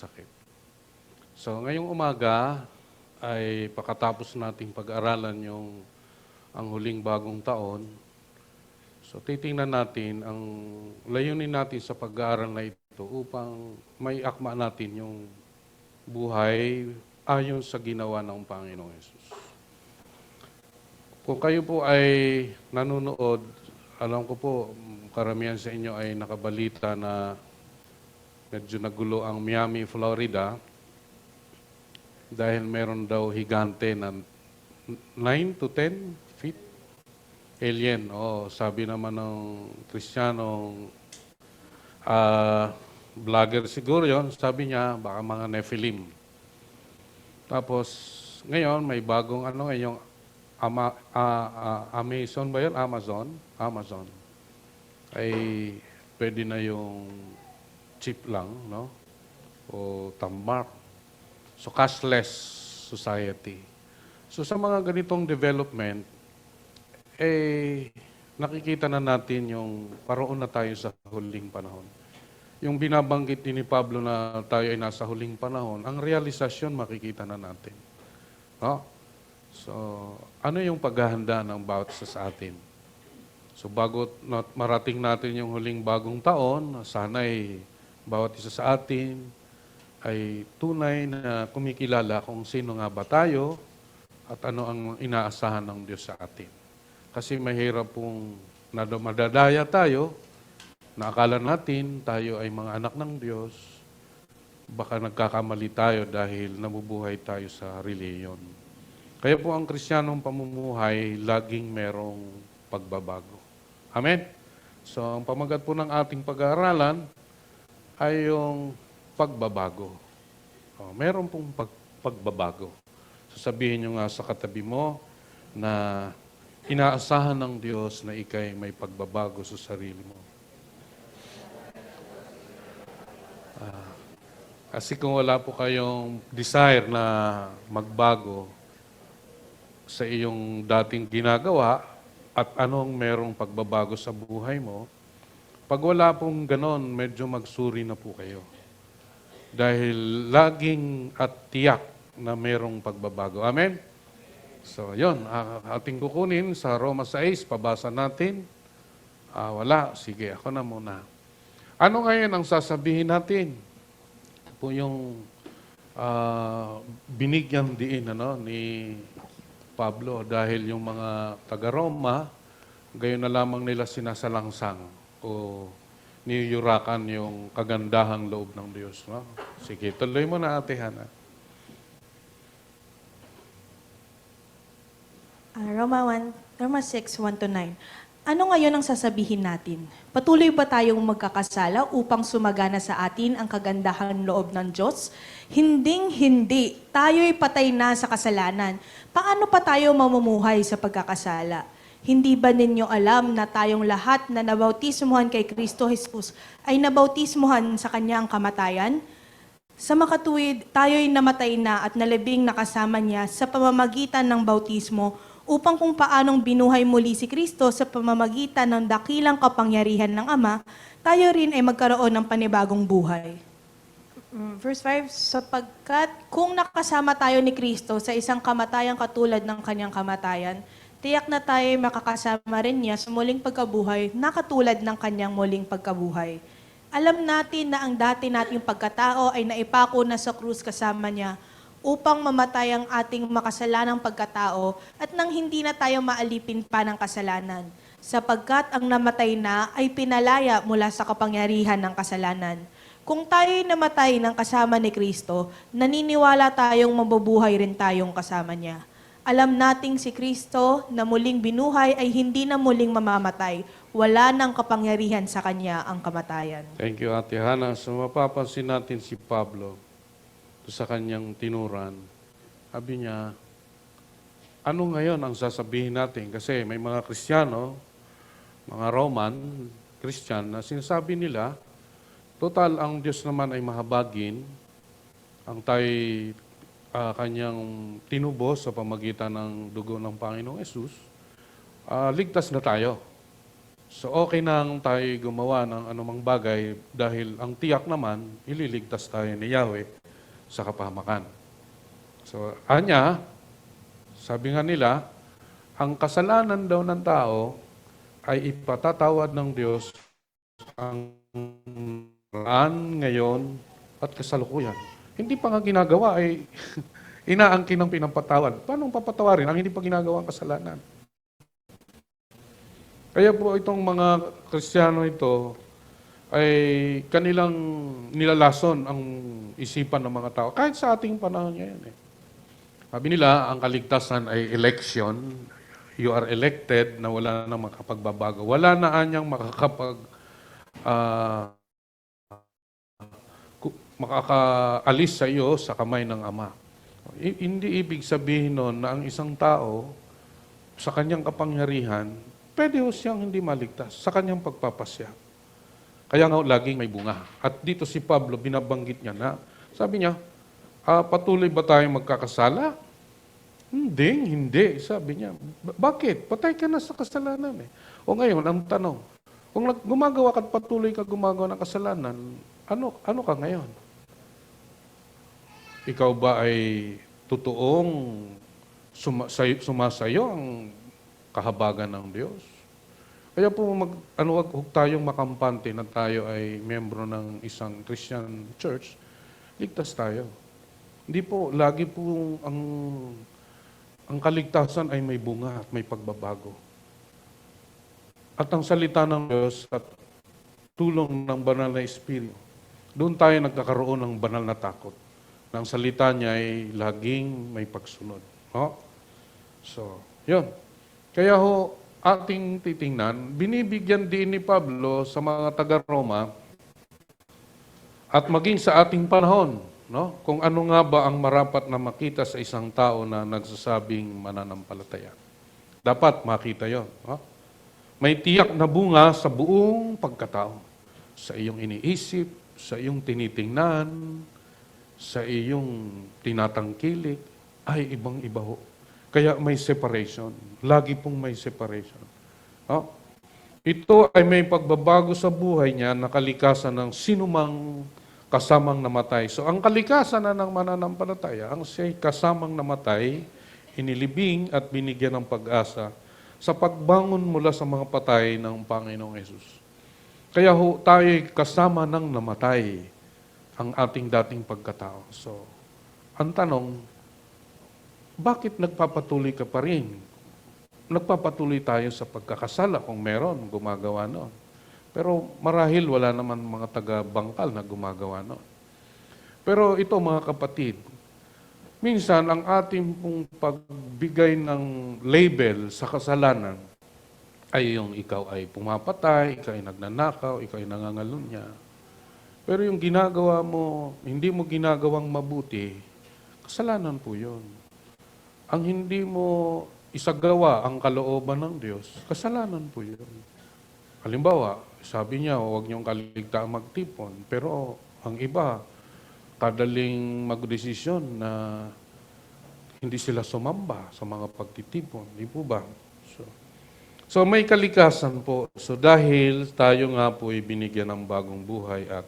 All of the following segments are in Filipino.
sakit. So ngayong umaga ay pagkatapos nating pag-aralan ang huling bagong taon. So titingnan natin ang layunin natin sa pag-aaral na ito upang may akma natin yung buhay ayon sa ginawa ng Panginoong Yesus. Kung kayo po ay nanonood, alam ko po karamihan sa inyo ay nakabalita na medyo nagulo ang Miami, Florida dahil meron daw higante na 9 to 10 feet alien. Sabi naman ng Kristiyanong vlogger siguro yon, sabi niya baka mga Nephilim. Tapos ngayon may bagong yung Amazon ba yun? Amazon. Ay pwede na yung chip lang, no? O tambak. So cashless society. So sa mga ganitong development, nakikita na natin yung paroon na tayo sa huling panahon. Yung binabanggit ni Pablo na tayo ay nasa huling panahon, ang realisasyon makikita na natin. No? So, ano yung paghahanda ng bawat isa sa atin? So, bago marating natin yung huling bagong taon, sana'y bawat isa sa atin ay tunay na kumikilala kung sino nga ba tayo at ano ang inaasahan ng Diyos sa atin. Kasi mahirap pong madadaya tayo, na akala natin tayo ay mga anak ng Diyos, baka nagkakamali tayo dahil nabubuhay tayo sa reliyon. Kaya po ang Kristiyanong pamumuhay, laging merong pagbabago. Amen? So, ang pamagat po ng ating pag-aaralan ay yung pagbabago. Meron pong pagbabago. So, sabihin nyo nga sa katabi mo na inaasahan ng Diyos na ikay may pagbabago sa sarili mo. Kasi kung wala po kayong desire na magbago sa iyong dating ginagawa at anong merong pagbabago sa buhay mo, pag wala pong ganon, medyo magsuri na po kayo. Dahil laging at tiyak na merong pagbabago. Amen? So, yun. Ating kukunin sa Roma 6, pabasa natin. Wala. Sige, ako na muna. Ano ngayon ang sasabihin natin? Ito po yung binigyan diin ni Pablo dahil yung mga taga-Roma, gayon na lamang nila sinasalangsang o niyurakan yung kagandahang loob ng Diyos. No? Sige, tuloy mo na, Ate Hana. Roma 6, 1-9. Ano ngayon ang sasabihin natin? Patuloy ba tayong magkakasala upang sumagana sa atin ang kagandahan loob ng Diyos? Hinding-hindi. Tayo'y patay na sa kasalanan. Paano pa tayo mamumuhay sa pagkakasala? Hindi ba ninyo alam na tayong lahat na nabautismuhan kay Kristo Jesus ay nabautismuhan sa Kanyang kamatayan? Sa makatuwid, tayo'y namatay na at nalibing nakasama niya sa pamamagitan ng bautismo upang kung paanong binuhay muli si Kristo sa pamamagitan ng dakilang kapangyarihan ng Ama, tayo rin ay magkaroon ng panibagong buhay. Verse 5, sapagkat kung nakasama tayo ni Kristo sa isang kamatayang katulad ng Kanyang kamatayan, tiyak na tayo ay makakasama rin niya sa muling pagkabuhay na katulad ng Kanyang muling pagkabuhay. Alam natin na ang dati nating pagkatao ay naipako na sa krus kasama niya upang mamatay ang ating makasalanang pagkatao at nang hindi na tayo maalipin pa ng kasalanan, sapagkat ang namatay na ay pinalaya mula sa kapangyarihan ng kasalanan. Kung tayo'y namatay ng kasama ni Kristo, naniniwala tayong mabubuhay rin tayong kasama niya. Alam nating si Kristo na muling binuhay ay hindi na muling mamamatay. Wala nang kapangyarihan sa Kanya ang kamatayan. Thank you, Ate Hana. So mapapansin natin si Pablo sa kanyang tinuran. Sabi niya, ano ngayon ang sasabihin natin? Kasi may mga Kristiyano, mga Roman, Christian, na sinasabi nila, total, ang Diyos naman ay mahabagin, ang tayo'y kanyang tinubos sa pamagitan ng dugo ng Panginoong Yesus, ligtas na tayo. So okay nang tayo gumawa ng anumang bagay dahil ang tiyak naman, ililigtas tayo ni Yahweh sa kapahamakan. So anya, sabi nga nila, ang kasalanan daw ng tao ay ipatatawad ng Diyos ang ngayon at kasalukuyan. Hindi pa nga ginagawa ay inaangkin ng pinampatawad. Paano papatawarin ang hindi pa ginagawa ang kasalanan? Kaya po itong mga Kristiyano ito ay kanilang nilalason ang isipan ng mga tao. Kahit sa ating panahon ngayon. Sabi nila, ang kaligtasan ay election. You are elected na wala na makapagbabago. Wala na anyang makakaalis sa iyo sa kamay ng Ama. Hindi ibig sabihin nun na ang isang tao sa kanyang kapangyarihan, pwede ho siyang hindi maligtas sa kanyang pagpapasya. Kaya nga laging may bunga. At dito si Pablo, binabanggit niya na, sabi niya, patuloy ba tayong magkakasala? Hindi. Sabi niya, bakit? Patay ka na sa kasalanan eh. O ngayon, ang tanong, kung gumagawa ka at patuloy ka gumagawa ng kasalanan, ano ka ngayon? Ikaw ba ay totoong sumasayo ang kahabagan ng Diyos? Kaya po, wag tayong makampante na tayo ay membro ng isang Christian church, ligtas tayo. Hindi po, lagi po ang kaligtasan ay may bunga at may pagbabago. At ang salita ng Diyos at tulong ng banal na Espiritu, doon tayo nagkakaroon ng banal na takot. Ang salita niya ay laging may pagsunod. No? So, yun. Kaya ho, ating titingnan, binibigyan din ni Pablo sa mga taga-Roma at maging sa ating panahon, no? Kung ano nga ba ang marapat na makita sa isang tao na nagsasabing mananampalataya. Dapat makita yon. No? May tiyak na bunga sa buong pagkatao. Sa iyong iniisip, sa iyong tinitingnan, sa iyong tinatangkilik, ay ibang-iba ho. Kaya may separation. Lagi pong may separation. Oh? Ito ay may pagbabago sa buhay niya na kalikasan ng sinumang kasamang namatay. So ang kalikasan na ng mananampalataya, ang siya'y kasamang namatay, inilibing at binigyan ng pag-asa sa pagbangon mula sa mga patay ng Panginoong Yesus. Kaya ho, tayo'y kasama ng namatay ang ating dating pagkatao. So, ang tanong, bakit nagpapatuloy ka pa rin? Nagpapatuloy tayo sa pagkakasala kung meron, gumagawa noon. Pero marahil wala naman mga taga-bangkal na gumagawa noon. Pero ito mga kapatid, minsan ang ating pong pagbigay ng label sa kasalanan ay yung ikaw ay pumapatay, ikaw ay nagnanakaw, ikaw ay nangangalunya. Pero yung ginagawa mo, hindi mo ginagawang mabuti, kasalanan po yun. Ang hindi mo isagawa ang kalooban ng Diyos, kasalanan po yun. Halimbawa, sabi niya, huwag niyong kaligtaan magtipon. Pero ang iba, kadaling magdesisyon na hindi sila sumamba sa mga pagtitipon. Di po ba? So may kalikasan po. So dahil tayo nga po ay binigyan ng bagong buhay at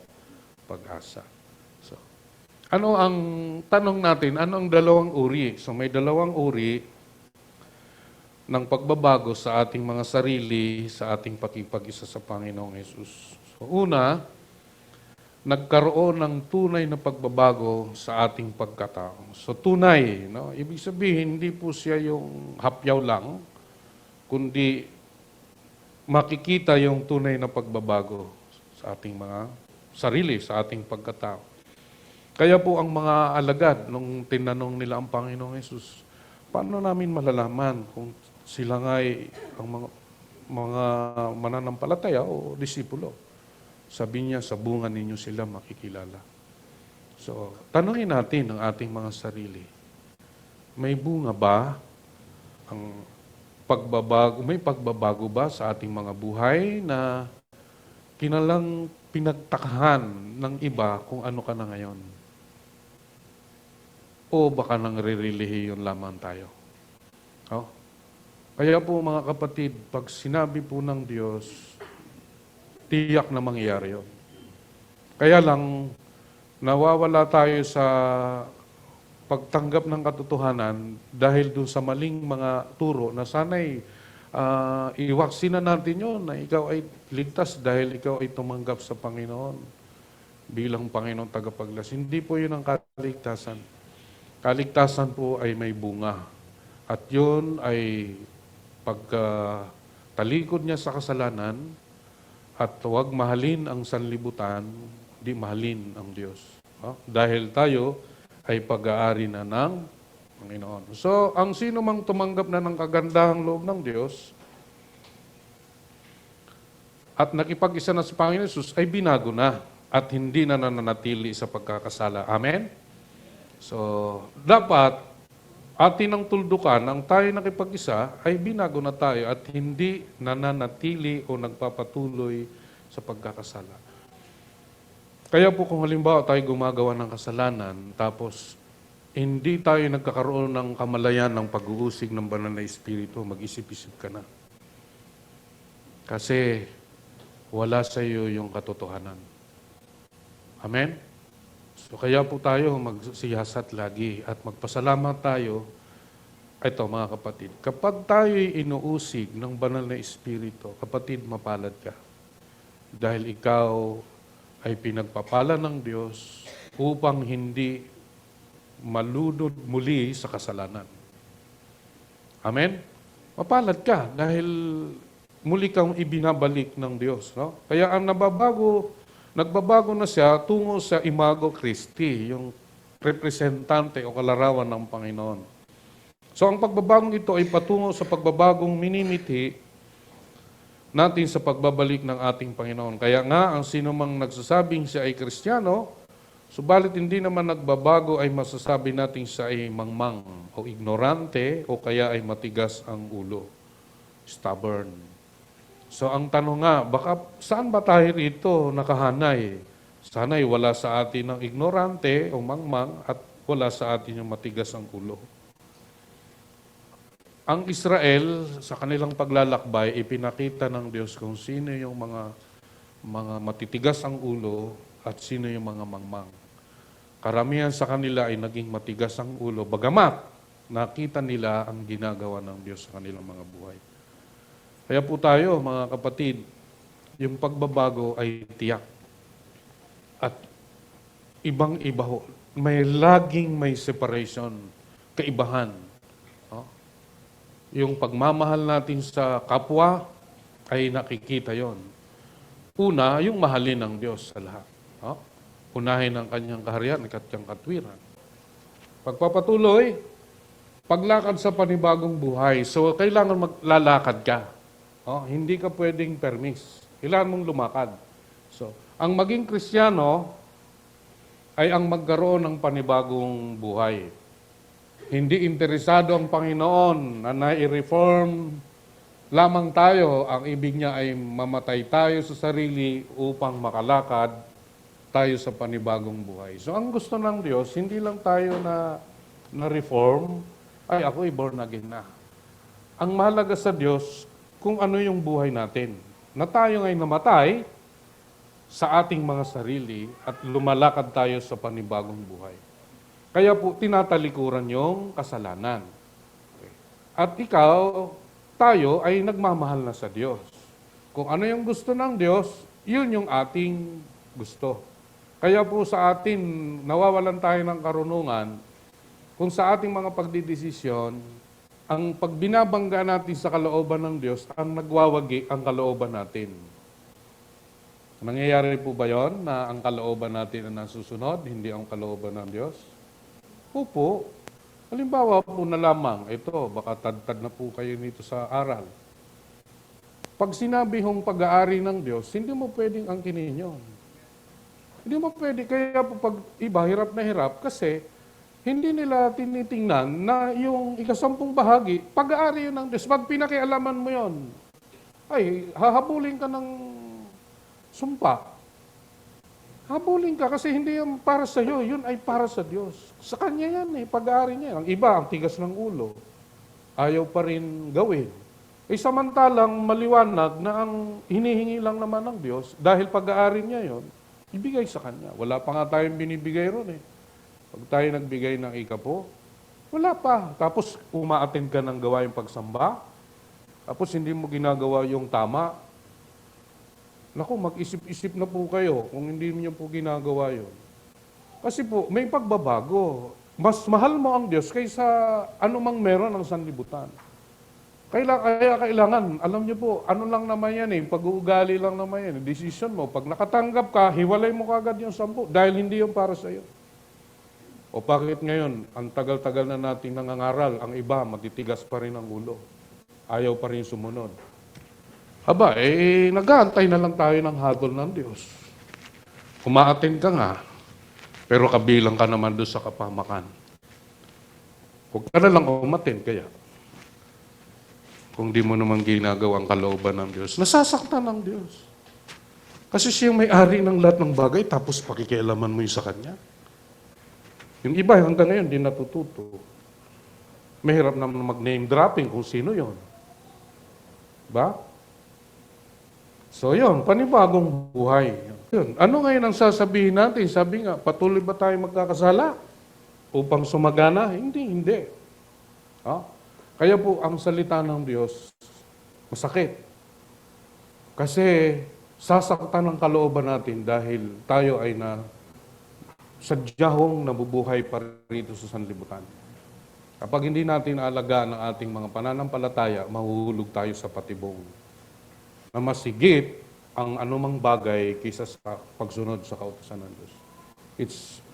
pag-asa. So, ano ang tanong natin? Ano ang dalawang uri? So may dalawang uri ng pagbabago sa ating mga sarili, sa ating pakipag-isa sa Panginoong Yesus. So una, nagkaroon ng tunay na pagbabago sa ating pagkatao. So tunay, no? Ibig sabihin, hindi po siya yung hapyaw lang, kundi makikita yung tunay na pagbabago sa ating mga sarili, sa ating pagkatao. Kaya po ang mga alagad, nung tinanong nila ang Panginoong Yesus, paano namin malalaman kung sila nga'y ang mga mananampalataya o disipulo? Sabi niya, sa bunga ninyo sila makikilala. So, tanungin natin ang ating mga sarili. May bunga ba ang pagbabago, may pagbabago ba sa ating mga buhay na kinalang pinagtakahan ng iba kung ano ka na ngayon? O baka nang rirelihiyon lamang tayo? Oh? Kaya po mga kapatid, pag sinabi po ng Diyos, tiyak na mangyayari yun. Kaya lang, nawawala tayo sa pagtanggap ng katotohanan dahil doon sa maling mga turo na sana'y iwaksin na natin yun na ikaw ay ligtas dahil ikaw ay tumanggap sa Panginoon bilang Panginoong tagapagligtas. Hindi po yun ang kaligtasan. Kaligtasan po ay may bunga. At yun ay pagtalikod niya sa kasalanan at huwag mahalin ang sanlibutan, di mahalin ang Diyos. Dahil tayo ay pag-aari na ng Panginoon. So, ang sino mang tumanggap na ng kagandahang loob ng Diyos at nakipag-isa na sa Panginoon Jesus ay binago na at hindi na nananatili sa pagkakasala. Amen? So, dapat atin ang tuldukan, ang tayo nakipag-isa ay binago na tayo at hindi nananatili o nagpapatuloy sa pagkakasala. Kaya po kung halimbawa tayo gumagawa ng kasalanan, tapos hindi tayo nagkakaroon ng kamalayan ng pag-uusig ng banal na Espiritu, mag-isip-isip ka na. Kasi wala sa iyo yung katotohanan. Amen? So kaya po tayo magsiyasat lagi at magpasalamat tayo. Ito mga kapatid, kapag tayo'y inuusig ng banal na Espiritu, kapatid, mapalad ka. Dahil ikaw ay pinagpapala ng Diyos upang hindi malunod muli sa kasalanan. Amen? Mapalad ka dahil muli kang ibinabalik ng Diyos. No? Kaya ang nagbabago na siya tungo sa imago Christi, yung representante o kalarawan ng Panginoon. So ang pagbabagong ito ay patungo sa pagbabagong minimiti natin sa pagbabalik ng ating Panginoon. Kaya nga, ang sino mang nagsasabing siya ay Kristiyano, subalit hindi naman nagbabago ay masasabi natin siya ay mangmang o ignorante o kaya ay matigas ang ulo. Stubborn. So ang tanong nga, baka saan ba tayo rito nakahanay? Sana'y wala sa atin ang ignorante o mangmang at wala sa atin yung matigas ang ulo. Ang Israel, sa kanilang paglalakbay, ipinakita ng Diyos kung sino yung mga matitigas ang ulo at sino yung mga mangmang. Karamihan sa kanila ay naging matigas ang ulo, bagamat nakita nila ang ginagawa ng Diyos sa kanilang mga buhay. Kaya po tayo, mga kapatid, yung pagbabago ay tiyak. At ibang-iba ho. May separation, kaibahan. Yung pagmamahal natin sa kapwa ay nakikita yon. Una, yung mahalin ng Diyos sa lahat. Unahin ang kanyang kaharian at kanyang katwiran. Pagpapatuloy, paglakad sa panibagong buhay. So, kailangan maglalakad ka. Hindi ka pwedeng permis. Kailangan mong lumakad. So, ang maging Kristiyano ay ang magkaroon ng panibagong buhay. Hindi interesado ang Panginoon na nai-reform lamang tayo. Ang ibig niya ay mamatay tayo sa sarili upang makalakad tayo sa panibagong buhay. So ang gusto ng Diyos, hindi lang tayo na reform, ay ako'y born again na. Ang mahalaga sa Diyos, kung ano yung buhay natin. Na tayo ngay namatay sa ating mga sarili at lumalakad tayo sa panibagong buhay. Kaya po, tinatalikuran yung kasalanan. Okay. At ikaw, tayo ay nagmamahal na sa Diyos. Kung ano yung gusto ng Diyos, yun yung ating gusto. Kaya po sa atin, nawawalan tayo ng karunungan kung sa ating mga pagdidesisyon, ang pagbinabangga natin sa kalooban ng Diyos, ang nagwawagi ang kalooban natin. Nangyayari po ba yon na ang kalooban natin ang nasusunod, hindi ang kalooban ng Diyos? Opo. Halimbawa po na lamang, ito, baka tad-tad na po kayo nito sa aral. Pag sinabi hong pag-aari ng Diyos, hindi mo pwedeng angkinin yun. Hindi mo pwede. Kaya po pag iba, hirap na hirap, kasi hindi nila tinitingnan na yung ikasampung bahagi, pag-aari yun ng Diyos. Pag pinakialaman mo yun, ay, hahabulin ka ng sumpa. Habulin ka kasi hindi yan para sa iyo, yun ay para sa Diyos. Sa Kanya yan pag-aari niya. Ang iba, ang tigas ng ulo. Ayaw pa rin gawin. Samantalang maliwanag na ang hinihingi lang naman ng Diyos, dahil pag-aari niya yon, ibigay sa Kanya. Wala pa nga tayong binibigay ron eh. Pag tayo nagbigay ng ikapo, wala pa. Tapos umaattend ka ng gawaing pagsamba, tapos hindi mo ginagawa yung tama. Naku, mag-isip-isip na po kayo kung hindi niyo po ginagawa yon. Kasi po, may pagbabago. Mas mahal mo ang Diyos kaysa anumang meron ng sanlibutan. Kaya kailangan, alam niyo po, ano lang naman yan eh, pag-uugali lang naman yan, decision mo. Pag nakatanggap ka, hiwalay mo kagad yung 10 dahil hindi yung para sa iyo. O bakit ngayon, ang tagal-tagal na natin nangangaral, ang iba matitigas pa rin ang ulo. Ayaw pa rin sumunod. Aba, nag-aantay na lang tayo ng hatol ng Diyos. Umaattend ka nga, pero kabilang ka naman doon sa kapamakan. Huwag ka na lang umattend kaya. Kung di mo naman ginagawa ang kalooban ng Diyos, nasasaktan ng Diyos. Kasi siya yung may-ari ng lahat ng bagay, tapos pakikialaman mo yung sa Kanya. Yung iba hanggang ngayon, di natututo. Mahirap naman mag-name dropping kung sino yon. Ba? So yun, panibagong buhay. Yun. Ano ngayon ang sasabihin natin? Sabi nga, patuloy ba tayo magkakasala? Upang sumagana? Hindi. Ha? Kaya po, ang salita ng Diyos, masakit. Kasi sasaktan ang kalooban natin dahil tayo ay sadyahong nabubuhay pa rito sa sanlibutan. Kapag hindi natin aalagaan ang ating mga pananampalataya, mahuhulog tayo sa patibong na masigit ang anumang bagay kaysa sa pagsunod sa kautusan ng Diyos.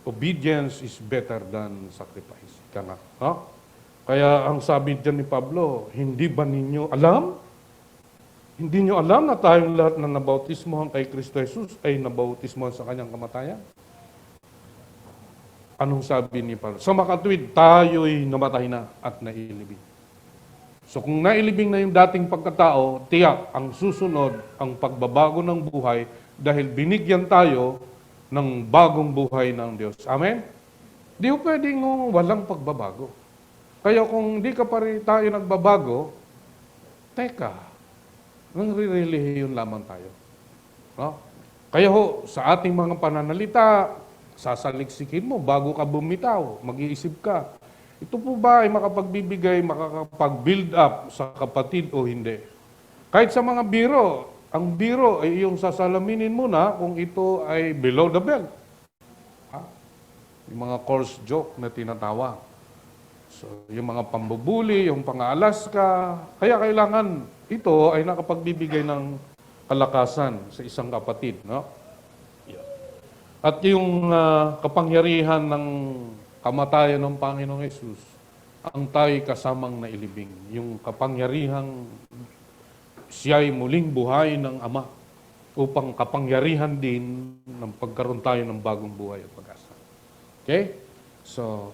Obedience is better than sacrifice. Ika nga. Ha? Kaya ang sabi dyan ni Pablo, hindi ba ninyo alam? Hindi nyo alam na tayong lahat na nabautismohan kay Kristo Jesus ay nabautismohan sa kanyang kamatayan? Anong sabi ni Pablo? Sa makatwid, tayo'y namatay na at nailibing. So kung nailibing na yung dating pagkatao, tiyak ang susunod ang pagbabago ng buhay dahil binigyan tayo ng bagong buhay ng Diyos. Amen? Di ko pwedeng walang pagbabago. Kaya kung di ka pa rin tayo nagbabago, teka, nang rirelihiyon lamang tayo. No? Kaya sa ating mga pananalita, sasaliksikin mo bago ka bumitaw, mag-iisip ka. Ito po ba ay makapagbibigay, makakapag-build up sa kapatid o hindi? Kahit sa mga biro, ang biro ay yung sasalaminin muna kung ito ay below the belt. Ha? Yung mga coarse joke na tinatawag. So, yung mga pambubuli, yung pang-aalas ka, kaya kailangan ito ay nakapagbibigay ng kalakasan sa isang kapatid. No? At yung kapangyarihan ng kamatayan ng Panginoong Yesus, ang tayo'y kasamang nailibing. Yung kapangyarihang siya'y muling buhay ng Ama upang kapangyarihan din ng pagkaroon tayo ng bagong buhay at pag-asa. Okay? So,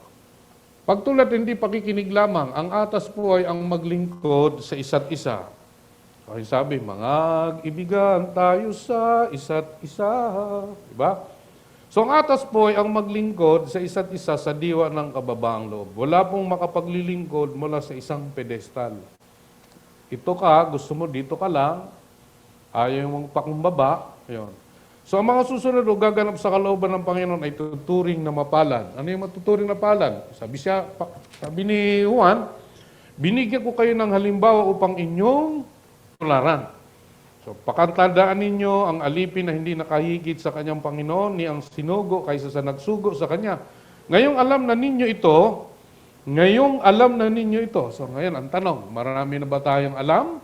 pagtulad hindi pakikinig lamang, ang atas po ay ang maglingkod sa isa't isa. Ay sabi, mga ibigan tayo sa isa't isa. Diba? So ang atas po ay ang maglingkod sa isa't isa sa diwa ng kababaang loob. Wala pong makapaglilingkod mula sa isang pedestal. Ito ka, gusto mo dito ka lang, ayaw mong pakumbaba, yun. So ang mga susunod o gaganap sa kalooban ng Panginoon ay tuturing na mapalad. Ano yung matuturing na palad? Sabi ni Juan, binigyan ko kayo ng halimbawa upang inyong tularan. So pakatandaan ninyo ang alipin na hindi nakahigit sa kanyang Panginoon, ni ang sinugo kaysa sa nagsugo sa kanya. Ngayong alam na ninyo ito. So ngayon ang tanong, marami na ba tayong alam?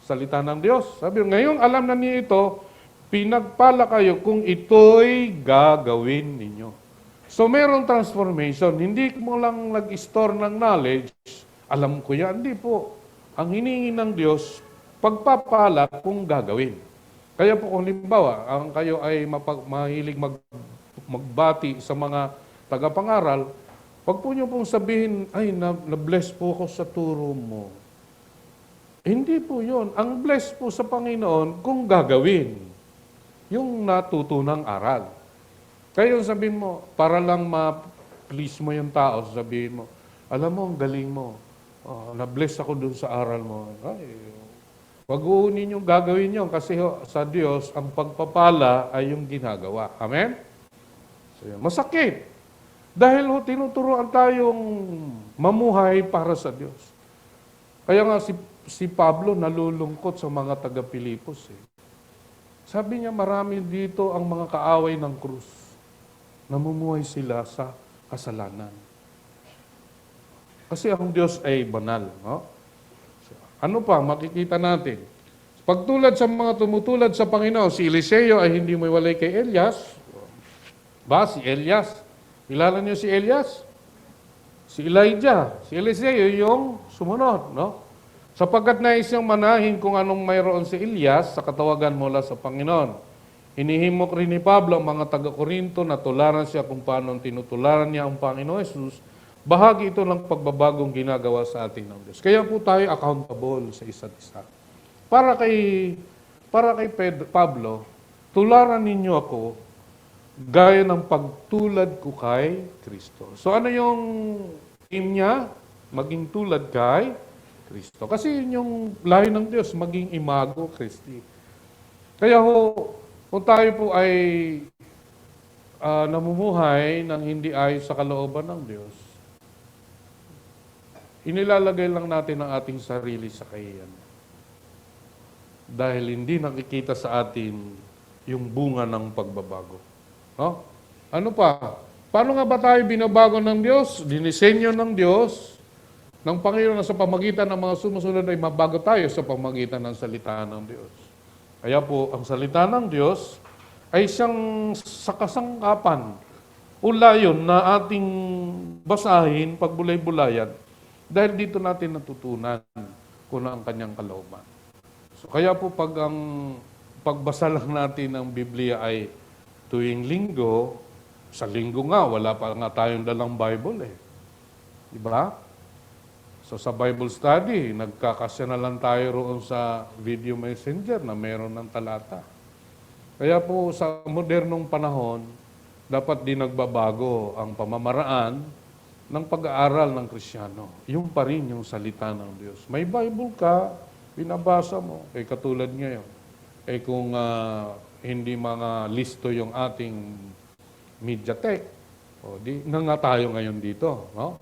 Salita ng Diyos. Sabi, ngayong alam na ninyo ito, pinagpala kayo kung ito'y gagawin ninyo. So, merong transformation. Hindi mo lang nag-store ng knowledge, alam ko yan. Hindi po. Ang hiningi ng Diyos, pagpapala kung gagawin. Kaya po kung limbawa, ang kayo ay mahilig magbati sa mga tagapangaral, wag po nyo pong sabihin, ay, na-bless po ako sa turo mo. Hindi po yun. Ang bless po sa Panginoon kung gagawin yung natutunang aral. Kaya yung sabihin mo, para lang ma-please mo yung tao, sabihin mo, alam mo, ang galing mo. Na-bless ako dun sa aral mo. Ay, wag uunin yung gagawin nyo kasi sa Diyos, ang pagpapala ay yung ginagawa. Amen? So, yun. Masakit. Dahil tinuturuan tayong mamuhay para sa Diyos. Kaya nga si Pablo nalulungkot sa mga taga-Pilipos. Sabi niya, marami dito ang mga kaaway ng krus. Namumuhay sila sa kasalanan. Kasi ang Diyos ay banal. No? Ano pa, makikita natin. Pagtulad sa mga tumutulad sa Panginoon, si Eliseo ay hindi maiwalay kay Elias. Ba, si Elias? Kilala niyo si Elias? Si Elijah. Si Eliseo yung sumunod. No? Sapagkat nais niyang manahin kung anong mayroon si Elias sa katawagan mula sa Panginoon. Hinihimok rin ni Pablo ang mga taga-Korinto na tularan siya kung paano tinutularan niya ang Panginoon Jesus. Bahagi ito ng pagbabagong ginagawa sa atin ng Diyos. Kaya po tayo accountable sa isa't isa. Para kay Pablo, tularan ninyo ako gaya ng pagtulad ko kay Kristo. So ano yung aim niya? Maging tulad kay Kristo. Kasi yun yung lahi ng Diyos, maging imago Christi. Kaya kung tayo po ay namumuhay ng hindi ayon sa kalooban ng Diyos, inilalagay lang natin ang ating sarili sa kahiyan. Dahil hindi nakikita sa atin yung bunga ng pagbabago. No? Ano pa? Paano nga ba tayo binabago ng Diyos? Dinisenyo ng Diyos, ng Panginoon na sa pamagitan ng mga sumusunod ay mabago tayo sa pamagitan ng salita ng Diyos. Kaya po, ang salita ng Diyos ay siyang sakasangkapan o layon na ating basahin, pagbulay-bulayan, dahil dito natin natutunan kung ang kanyang kalooban. So, kaya po pagbasa lang natin ng Biblia ay tuwing linggo, sa linggo nga, wala pa nga tayong dalang Bible . Diba? So sa Bible study, nagkakasya na lang tayo roon sa video messenger na meron ng talata. Kaya po sa modernong panahon, dapat din nagbabago ang pamamaraan ng pag-aaral ng Kristiyano. Yung pa rin yung salita ng Diyos. May Bible ka, binabasa mo. Katulad ngayon. Kung hindi mga listo yung ating MediaTek, di na nga tayo ngayon dito. No?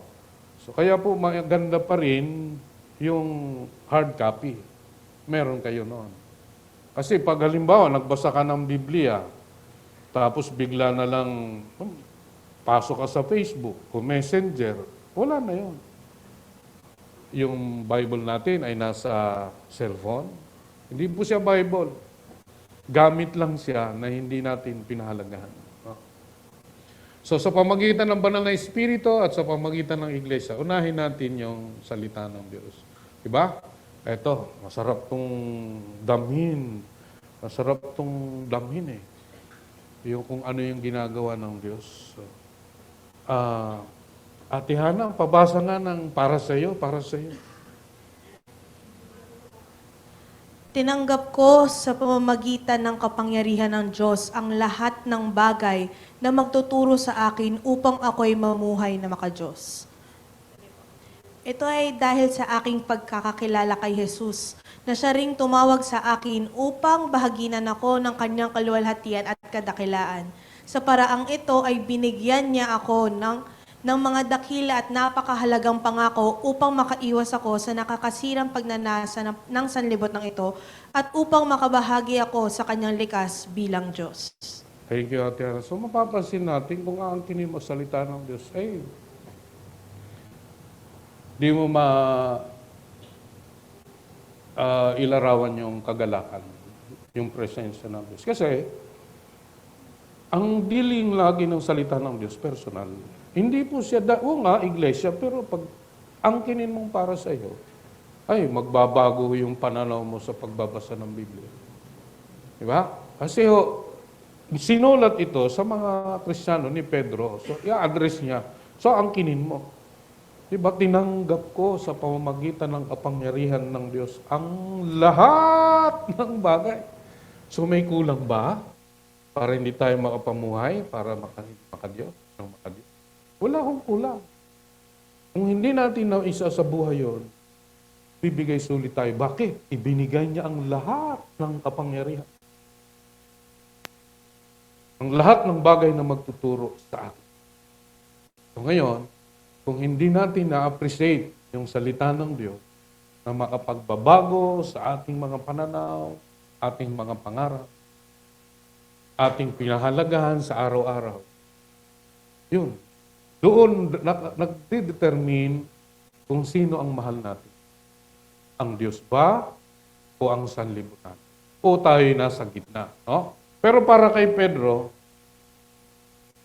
So kaya po maganda pa rin yung hard copy. Meron kayo noon. Kasi pag halimbawa, nagbasa ka ng Biblia, tapos bigla na lang pasok ka sa Facebook o Messenger, wala na yun. Yung Bible natin ay nasa cellphone. Hindi po siya Bible. Gamit lang siya na hindi natin pinahalagahan. So sa pamagitan ng banal na Espiritu at sa pamagitan ng Iglesia, unahin natin yung salita ng Diyos. Diba? Eto, masarap tong damhin. Masarap tong damhin . Yung kung ano yung ginagawa ng Diyos. So, Ate Hana, pabasa nga ng para sa iyo. Tinanggap ko sa pamamagitan ng kapangyarihan ng Diyos ang lahat ng bagay na magtuturo sa akin upang ako'y mamuhay na makadiyos. Ito ay dahil sa aking pagkakakilala kay Jesus, na siya ring tumawag sa akin upang bahaginan ako ng kanyang kaluwalhatian at kadakilaan. Sa paraang ito ay binigyan niya ako ng mga dakila at napakahalagang pangako upang makaiwas ako sa nakakasirang pagnanasa ng sanlibot ng ito at upang makabahagi ako sa kanyang likas bilang Diyos. Thank you, Ate Hana. So mapapansin natin kung aangkinin mo salita ng Diyos, di mo ilarawan yung kagalakan, yung presensya ng Diyos. Kasi, ang dealing lagi ng salita ng Diyos, personal. Hindi po siya, iglesia, pero pag angkinin mong para sa iyo, ay magbabago yung pananaw mo sa pagbabasa ng Biblia. Diba? Kasi sinulat ito sa mga Kristiyano ni Pedro. So, i-address niya. So, angkinin mo. Diba? Tinanggap ko sa pamamagitan ng kapangyarihan ng Diyos ang lahat ng bagay. So, may kulang ba? Para hindi tayo makapamuhay, para makadiyos. Wala akong kulang. Kung hindi natin na isa sa buhay yun, bibigay sulit tayo. Bakit? Ibinigay niya ang lahat ng kapangyarihan. Ang lahat ng bagay na magtuturo sa atin. So ngayon, kung hindi natin na-appreciate yung salita ng Diyos na makapagbabago sa ating mga pananaw, ating mga pangarap, ating pinahalagahan sa araw-araw, yun. Doon nagdedetermine kung sino ang mahal natin. Ang Diyos ba o ang sanlibutan? O tayo nasa gitna, no? Pero para kay Pedro,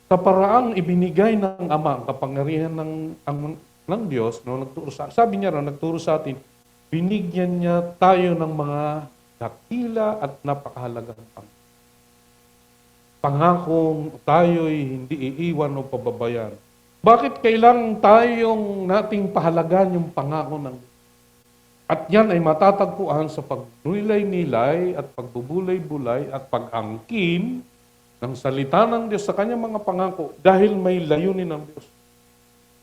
sa paraang ibinigay ng Ama ang kapangyarihan ng Diyos, no, sabi niya raw, nagturo sa atin, binigyan niya tayo ng mga dakila at napakahalagang pangakong tayo'y hindi iiwan o pababayan. Bakit kailangan tayong nating pahalagan yung pangako ng Diyos? At yan ay matatagpuan sa pagnilay-nilay at pagbubulay-bulay at pag-angkin ng salita ng Diyos sa kanyang mga pangako dahil may layunin ng Diyos.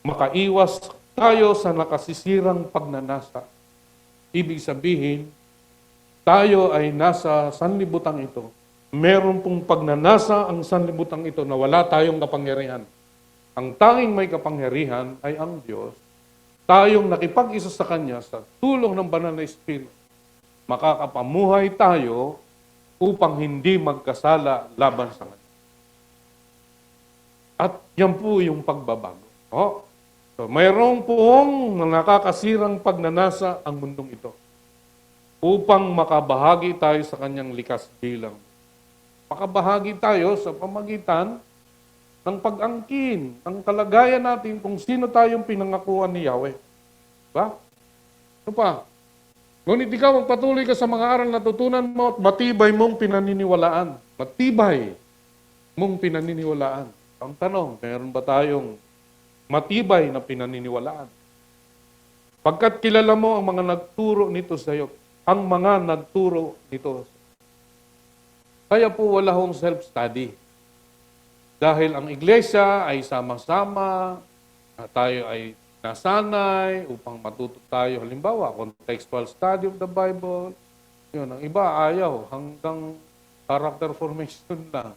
Makaiwas tayo sa nakasisirang pagnanasa. Ibig sabihin, tayo ay nasa sanlibutan ito. Meron pong pagnanasa ang sanlibutan ito na wala tayong kapangyarihan. Ang tanging may kapangyarihan ay ang Diyos. Tayong nakipag-isa sa Kanya sa tulong ng Banal na Espiritu. Makakapamuhay tayo upang hindi magkasala laban sa Kanya. At yan po yung pagbabago. Oh. So, mayroong pong nakakasirang pagnanasa ang mundong ito upang makabahagi tayo sa Kanyang likas bilang. Makabahagi tayo sa pamagitan ng pag-angkin, ng kalagayan natin kung sino tayong pinangakuan ni Yahweh. Diba? Ano pa? Ngunit ikaw, magpatuloy ka sa mga aral na tutunan mo at matibay mong pinaniniwalaan. Matibay mong pinaniniwalaan. Ang tanong, meron ba tayong matibay na pinaniniwalaan? Pagkat kilala mo ang mga nagturo nito sa iyo, ang mga nagturo nito. Kaya po wala hong self-study. Dahil ang iglesia ay sama-sama, tayo ay nasanay upang matuto tayo. Halimbawa, contextual study of the Bible. Yun, ang iba ayaw, hanggang character formation lang.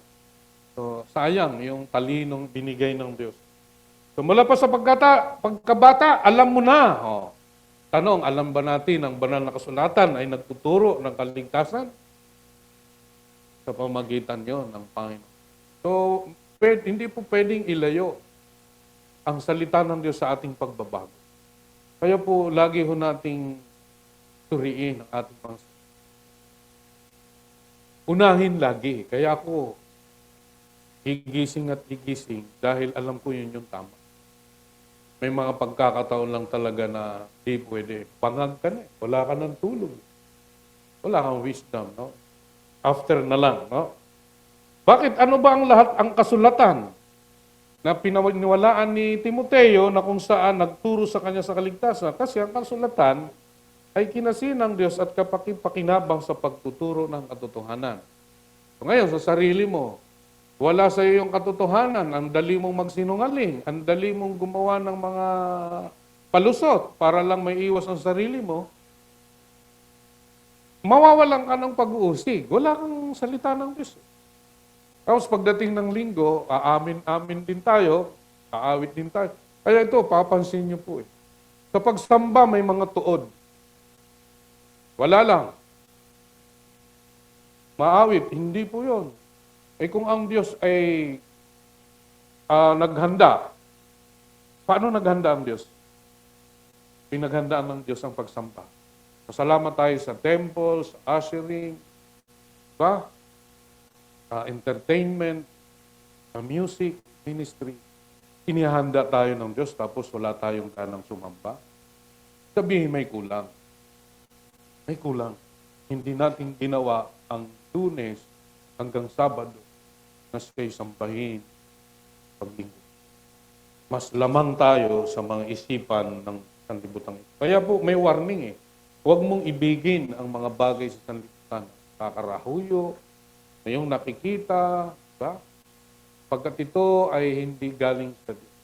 So, sayang yung talinong binigay ng Diyos. So, mula pa sa pagkabata, alam mo na. Oh. Tanong, alam ba natin ang banal na kasulatan ay nagtuturo ng kaligtasan? Sa pamagitan yon ng Panginoon. So, hindi po pwedeng ilayo ang salita ng Diyos sa ating pagbabago. Kaya po, lagi ho nating suriin ang ating mga unahin lagi. Kaya ako, higising at higising dahil alam ko yun yung tama. May mga pagkakataon lang talaga na di pwede. Pangag ka na. Wala ka ng tulog. Wala kang wisdom. No? After na lang. No? Bakit? Ano ba ang lahat ang kasulatan na pinaniwalaan ni Timoteo na kung saan nagturo sa kanya sa kaligtasan? Kasi ang kasulatan ay kinasin ng Diyos at kapakipakinabang sa pagtuturo ng katotohanan. So ngayon, sa sarili mo, wala sa iyo yung katotohanan, ang dali mong magsinungaling, ang dali mong gumawa ng mga palusot para lang may iwas ang sarili mo, mawawalan ka ng pag-uusig. Wala kang salita ng Diyos. Tapos pagdating ng linggo, aamin din tayo, aawit din tayo. Kaya ito, papansin niyo po eh. Sa pagsamba, may mga tuod. Wala lang. Maawit, hindi po yun. Eh kung ang Diyos ay naghanda, paano naghanda ang Diyos? Pinaghandaan ng Diyos ang pagsamba. Pasalamat tayo sa temple, sa ushering, diba? Entertainment, music, ministry. Inihanda tayo ng Diyos tapos wala tayong kanang sumamba. Sabihin may kulang. May kulang. Hindi natin ginawa ang Lunes hanggang Sabado na siya'y sambahin paglinggo. Mas lamang tayo sa mga isipan ng sanlibutan. Kaya po may warning eh. Huwag mong ibigin ang mga bagay sa sanlibutan. Kakarahuyo, na yung nakikita, ba? Pagkat ito ay hindi galing sa Diyos.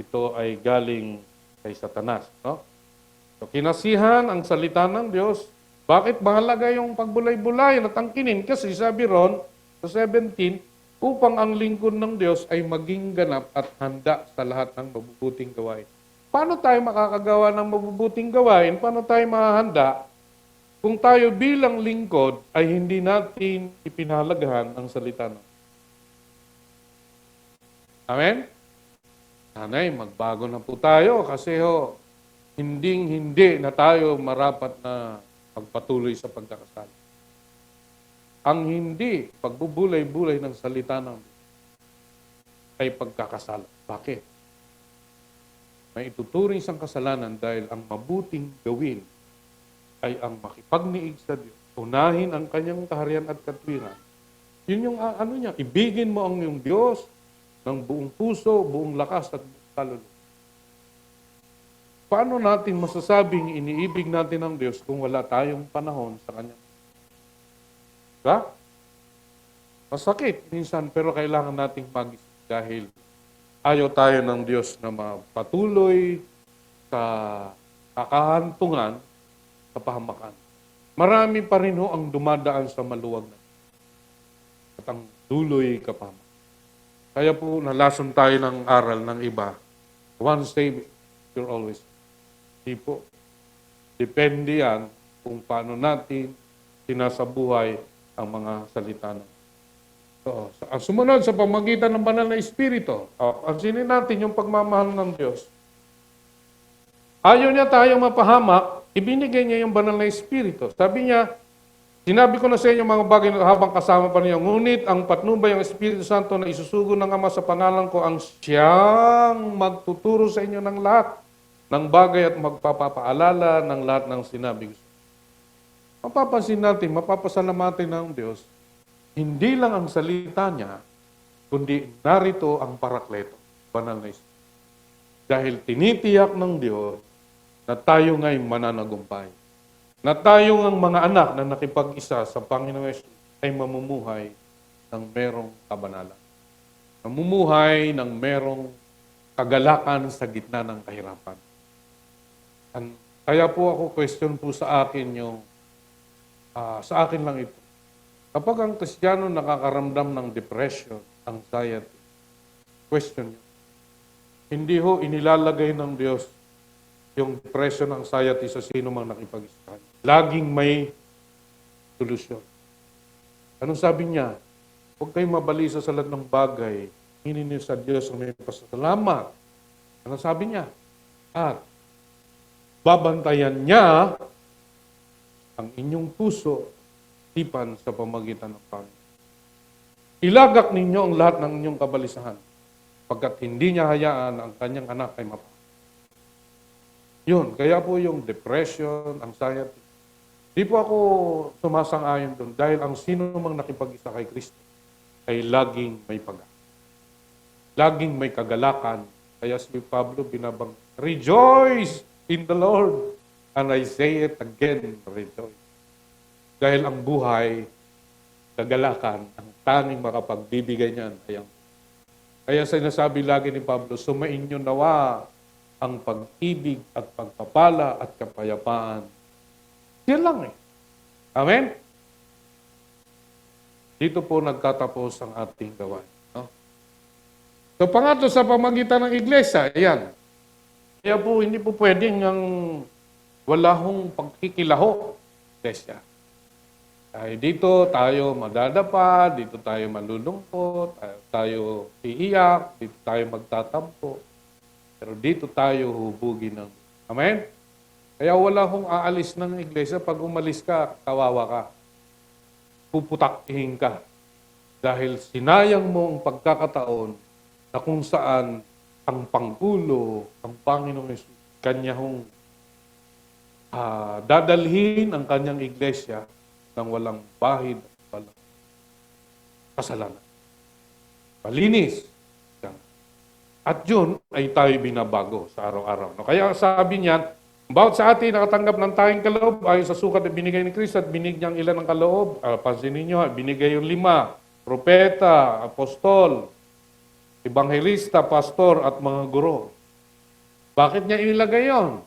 ito ay galing kay Satanas. No? So, kinasihan ang salita ng Diyos. Bakit mahalaga yung pagbulay-bulayan at angkinin? Kasi sabi ron, sa 17, upang ang lingkod ng Diyos ay maging ganap at handa sa lahat ng mabubuting gawain. Paano tayo makakagawa ng mabubuting gawain? Paano tayo mahahanda kung tayo bilang lingkod ay hindi natin ipinahalagahan ang salita ng Diyos? Amen? Sana'y magbago na po tayo kasi hindi na tayo marapat na magpatuloy sa pagkakasala. Ang hindi pagbubulay-bulay ng salita ng Diyos ay pagkakasala. Bakit? May ituturing siyang kasalanan dahil ang mabuting gawin ay ang makipagniig sa Diyos. Unahin ang kanyang kaharian at katwiran. Yun yung niya, ibigin mo ang iyong Diyos ng buong puso, buong lakas at buong kaluluwa. Paano natin masasabing iniibig natin ang Diyos kung wala tayong panahon sa Kanya? Diba? Masakit minsan, pero kailangan nating mag-isip dahil ayaw tayo ng Diyos na mapatuloy sa kakahantungan sa pahamakan. Marami pa rin ang dumadaan sa maluwag na at ang tuloy kapahamakan. Kaya po nalason tayo ng aral ng iba. Once saved, you're always saved. Hindi po. Depende yan kung paano natin sinasabuhay ang mga salita ng so, ang sumunod sa pamagitan ng banal na Espiritu. Pansinin natin yung pagmamahal ng Diyos. Ayaw niya tayong mapahamak, ibinigay niya yung banal na Espiritu. Sabi niya, sinabi ko na sa inyo mga bagay habang kasama pa niyo, ngunit ang patnubay ang Espiritu Santo na isusugo ng Ama sa pangalan ko ang siyang magtuturo sa inyo ng lahat ng bagay at magpapaalala ng lahat ng sinabi ko. Mapapansin natin, mapapasalamatin ng Diyos, hindi lang ang salita niya, kundi narito ang parakleto, banal na Espiritu. Dahil tinitiyak ng Diyos na tayo ngay mananagumpay. Na tayo ng mga anak na nakipag-isa sa Panginoon Jesus ay mamumuhay ng merong kabanalan. Mamumuhay ng merong kagalakan sa gitna ng kahirapan. Kaya po ako question po sa akin yung, sa akin lang ito. Kapag ang Kristiyano nakakaramdam ng depression, anxiety, question nyo, hindi inilalagay ng Diyos yung depression, anxiety sa sino mang nakipag-isa. Laging may solusyon. Anong sabi niya? Huwag kayong mabalisa sa lahat ng bagay. Hinin niyo sa Diyos ang may pasasalamat. Anong sabi niya? At babantayan niya ang inyong puso, tipan sa pamagitan ng Panginoon. Ilagak ninyo ang lahat ng inyong kabalisahan pagkat hindi niya hayaan ang kanyang anak ay mapatay. Yun, kaya po yung depression, anxiety, di po ako sumasang-ayon doon dahil ang sino mang nakipag-isa kay Kristo ay laging may laging may kagalakan. Kaya si Pablo binabang, rejoice in the Lord. And I say it again, rejoice. Dahil ang buhay, kagalakan, ang tanging makapagbibigay niyan ay ang kaya sinasabi lagi ni Pablo, sumainyo nawa ang pag-ibig at pagpapala at kapayapaan. Yan lang eh. Amen? Dito po nagtatapos ang ating gawain. No? So pangatlo sa pamagitan ng iglesia, ayan. Kaya po hindi po pwedeng ang wala hong pagkikilaho. Iglesia. Dito tayo madadapa, dito tayo malulungkot, tayo iiyak, dito tayo magtatampo. Pero dito tayo hubugin ng Amen? Kaya wala hong aalis ng iglesia. Pag umalis ka, kawawa ka. Puputakihin ka. Dahil sinayang mo ang pagkakataon na kung saan ang Pangulo, ang Panginoong Jesus, kanya hong dadalhin ang kanyang iglesia ng walang bahid at walang kasalanan. Malinis. At yun ay tayo binabago sa araw-araw. No? Kaya sabi niyan, bawat sa atin nakatanggap ng tayong kaloob ayon sa sukat na binigay ni Kristo at binigyan ilan ng kaloob. Pansinin niyo, binigay yung 5, propeta, apostol, ebanghelista, pastor at mga guro. Bakit niya inilagay yon?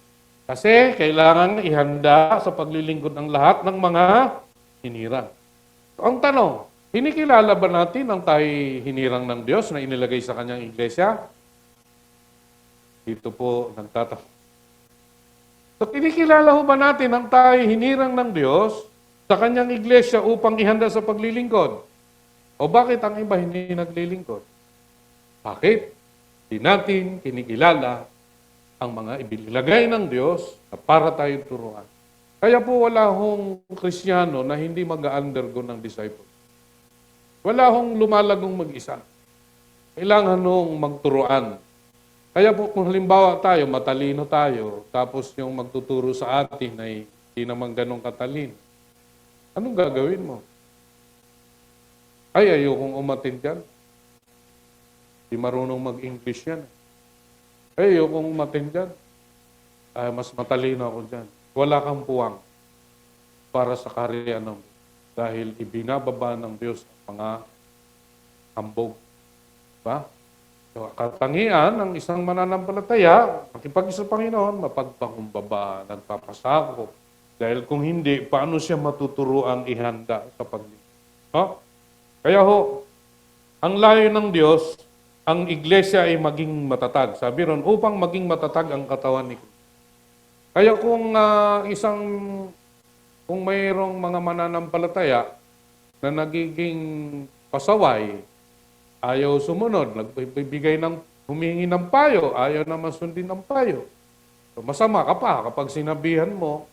Kasi kailangan ihanda sa paglilingkod ng lahat ng mga hinirang. Ang tanong, kinikilala ba natin ang tayo hinirang ng Diyos na inilagay sa kanyang iglesia? Dito po nagtatanong. So kinikilala ho ba natin ang tayo hinirang ng Diyos sa kanyang iglesia upang ihanda sa paglilingkod? O bakit ang iba hindi naglilingkod? Bakit? Di natin kinikilala ang mga ibinilagay ng Diyos na para tayo turuan. Kaya po wala hong Kristiyano na hindi mag-undergo ng disciple. Wala hong lumalagong mag-isa. Kailangan hong magturuan. Kaya po kung halimbawa tayo, matalino tayo, tapos yung magtuturo sa atin ay hindi naman ganong katalino, anong gagawin mo? Ay, ayokong umatin dyan. Di marunong mag-English yan. Ay, ayokong umatin dyan. Ay, mas matalino ako dyan. Wala kang puwang para sa kaharian ng Diyos. Dahil ibinababa ng Diyos ang mga hambog. Diba? So, katangian ng isang mananampalataya, makipag-isa sa Panginoon, mapagpakumbaba, nagpapasakop. Dahil kung hindi, paano siya matuturuan ihanda sa paglingkod? No? Kaya ho, ang layo ng Diyos, ang iglesia ay maging matatag. Sabi ron, upang maging matatag ang katawan ni Kristo. Kaya kung mayroong mga mananampalataya na nagiging pasaway, ayaw sumunod, humingi ng payo, ayaw na masundin ng payo. So, masama ka pa kapag sinabihan mo,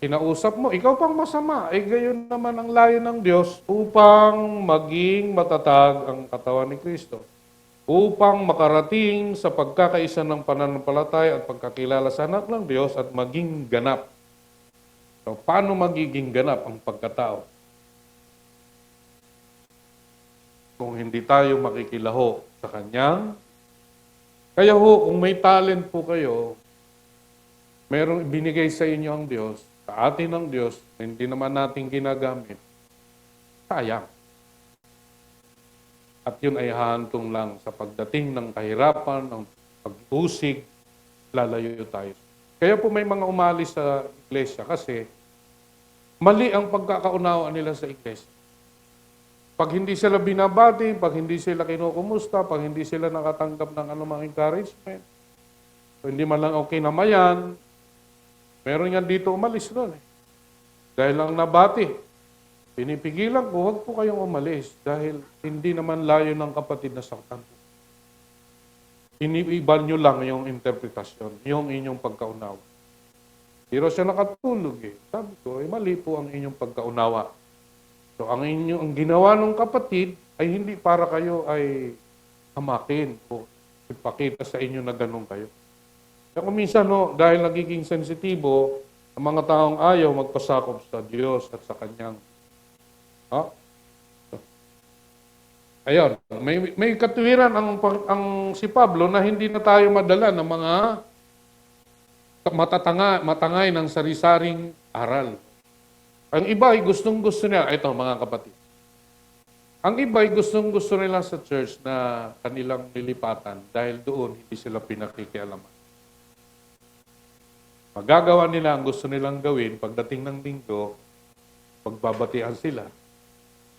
kinausap mo, ikaw pang masama. Gayon naman ang layo ng Diyos upang maging matatag ang katawan ni Kristo. Upang makarating sa pagkakaisa ng pananampalataya at pagkakilala sa anak ng Diyos at maging ganap. So, paano magiging ganap ang pagkatao? Kung hindi tayo makikilaho sa Kanyang. Kaya ho, kung may talent po kayo, merong ibinigay sa inyo ang Diyos, sa atin ng Diyos, hindi naman natin ginagamit, sayang. At yun ay hahantong lang sa pagdating ng kahirapan, ng pag-usig, lalayo tayo. Kaya po may mga umalis sa iglesia kasi mali ang pagkakaunawa nila sa iglesia. Pag hindi sila binabati, pag hindi sila kinukumusta, pag hindi sila nakatanggap ng anumang encouragement, so hindi man lang okay na mayan, meron yan dito umalis doon. Dahil lang nabati. Pinipigilan ko, huwag po kayong umalis dahil hindi naman layo ng kapatid na saktan. Iniiban nyo lang yung interpretasyon, yung inyong pagkaunawa. Pero siya nakatulog eh. Sabi ko, mali po ang inyong pagkaunawa. So ang ginawa ng kapatid ay hindi para kayo ay hamakin o ipakita sa inyo na ganun kayo. Kaya kung minsan, dahil nagiging sensitibo, ang mga taong ayaw magpasakop sa Diyos at sa Kanyang. Ayun, may katuwiran ang si Pablo na hindi na tayo madala ng mga matangay ng sari-saring aral. Ang iba ay gustong-gusto nila, ito mga kapatid, ang iba ay gustong-gusto nila sa church na kanilang nilipatan dahil doon hindi sila pinakikialaman. Magagawa nila ang gusto nilang gawin pagdating ng linggo, pagbabatian sila,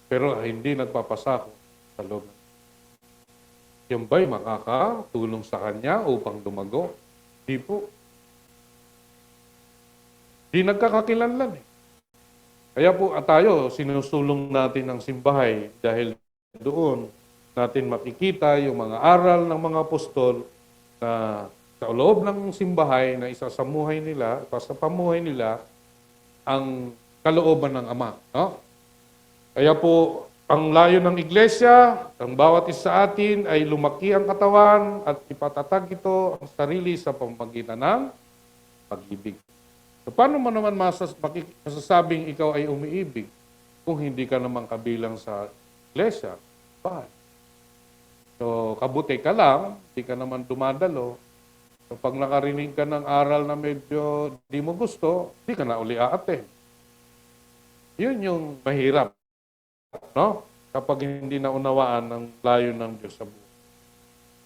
pero hindi nagpapasako sa loob. Yung ba'y makakatulong sa kanya upang dumago? Di po. Di nagkakakilanlan eh. Kaya po tayo, sinusulong natin ang simbahay dahil doon natin makikita yung mga aral ng mga apostol na sa loob ng simbahay na isa sa pamuhay nila, ang kalooban ng Ama. No? Kaya po, ang layo ng iglesia, ang bawat isa sa atin ay lumaki ang katawan at ipatatag ito ang sarili sa pamamagitan ng pag-ibig. So, paano mo naman masasabing ikaw ay umiibig kung hindi ka naman kabilang sa iglesia? Bahay. So, kabuti ka lang, hindi ka naman dumadalo. So, pag nakarinig ka ng aral na medyo di mo gusto, hindi ka na uli aattend. Yun yung mahirap. No? Kapag hindi naunawaan ang layo ng Diyos sa buhay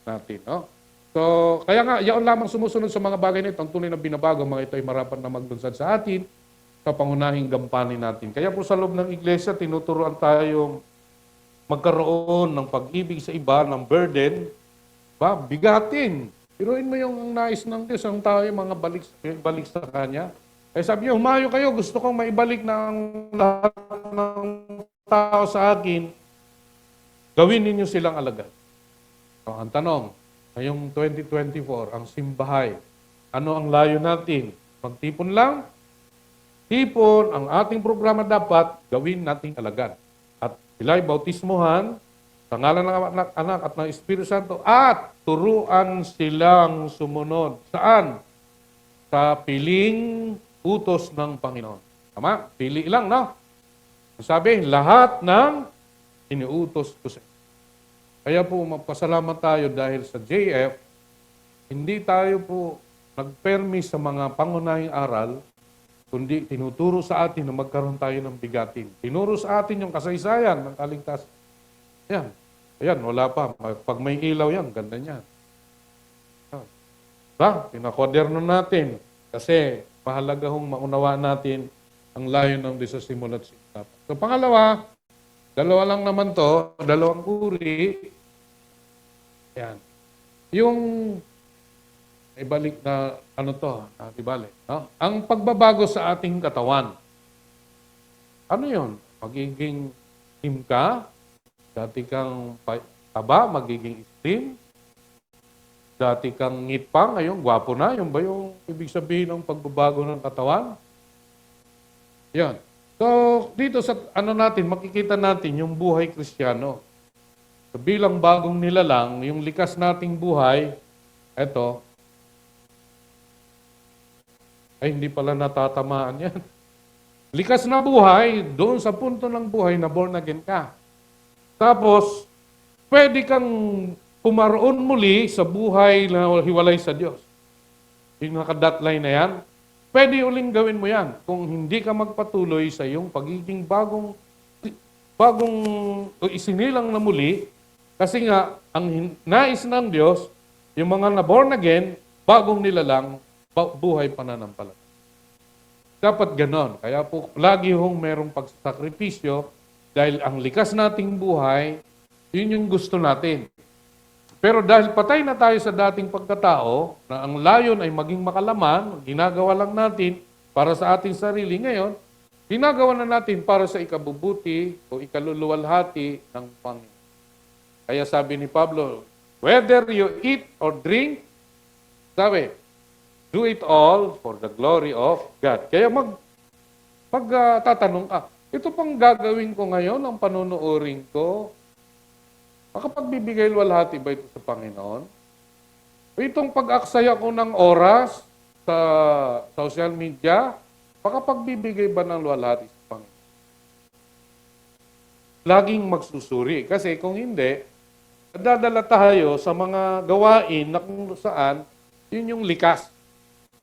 natin. No? So, kaya nga, yaon lamang sumusunod sa mga bagay na ito, ang tunay na binabago, mga ito ay marapat na magdunsad sa atin, sa pangunahing gampanin natin. Kaya po sa loob ng iglesia, tinuturuan tayong magkaroon ng pag-ibig sa iba, ng burden, ba, bigatin. Piruin mo yung nais ng Diyos, ang tayo yung mga balik sa Kanya. Eh sabi niya, humayo kayo, gusto kong maibalik ng lahat ng tao sa akin, gawin ninyo silang alagad. So, ang tanong, ngayong 2024, ang simbahay, ano ang layo natin? Magtipon lang? Tipon, ang ating programa dapat gawin nating alagad. At sila'y bautismuhan, sa ngalan ng anak at ng Espiritu Santo, at turuan silang sumunod. Saan? Sa piling utos ng Panginoon. Tama? Pili lang, no? Sabi, lahat ng iniutos ko sa inyo. Kaya po, magpasalamat tayo dahil sa JF, hindi tayo po nagpermi sa mga pangunahing aral, kundi tinuturo sa atin na magkaroon tayo ng bigatin. Tinuro sa atin yung kasaysayan ng kaligtasan. Ayan. Ayan, wala pa. Pag may ilaw yan, ganda niyan. Pinakoderno natin. Kasi mahalaga hong maunawa natin ang layo ng Diyos sa simula't sikap. So pangalawa, dalawa lang naman to, dalawang uri. Ayan. Yung ibalik na ano to, ibalik. No? Ang pagbabago sa ating katawan. Ano yun? Magiging slim ka? Dati kang taba, magiging slim? Dati kang ngit pa, ngayon gwapo na. Yung ba yung ibig sabihin ng pagbabago ng katawan? Yan. So, dito sa ano natin, makikita natin yung buhay Kristiyano. So, bilang bagong nilalang, yung likas nating buhay, eto, ay hindi pala natatamaan yan. Likas na buhay, doon sa punto ng buhay na born again ka. Tapos, pwede kang pumaroon muli sa buhay na hiwalay sa Diyos. Yung naka-dotline na yan, pwede uling gawin mo yan kung hindi ka magpatuloy sa iyong pagiging bagong isinilang na muli. Kasi nga, ang nais ng Diyos, yung mga na-born again, bagong nilalang, buhay pananampalataya. Dapat ganon. Kaya po, lagi hong merong pagsasakripisyo dahil ang likas nating buhay, yun yung gusto natin. Pero dahil patay na tayo sa dating pagkatao, na ang layon ay maging makalaman, ginagawa lang natin para sa ating sarili ngayon, ginagawa na natin para sa ikabubuti o ikaluluwalhati ng Panginoon. Kaya sabi ni Pablo, whether you eat or drink, sabi, do it all for the glory of God. Kaya tatanong ka, ito pang gagawin ko ngayon, ang panunuorin ko, makapagbibigay luwalhati ba ito sa Panginoon? O itong pag-aksaya ko ng oras sa social media, makapagbibigay ba ng luwalhati sa Panginoon? Laging magsusuri. Kasi kung hindi, dadala tayo sa mga gawain na kung saan, yun yung likas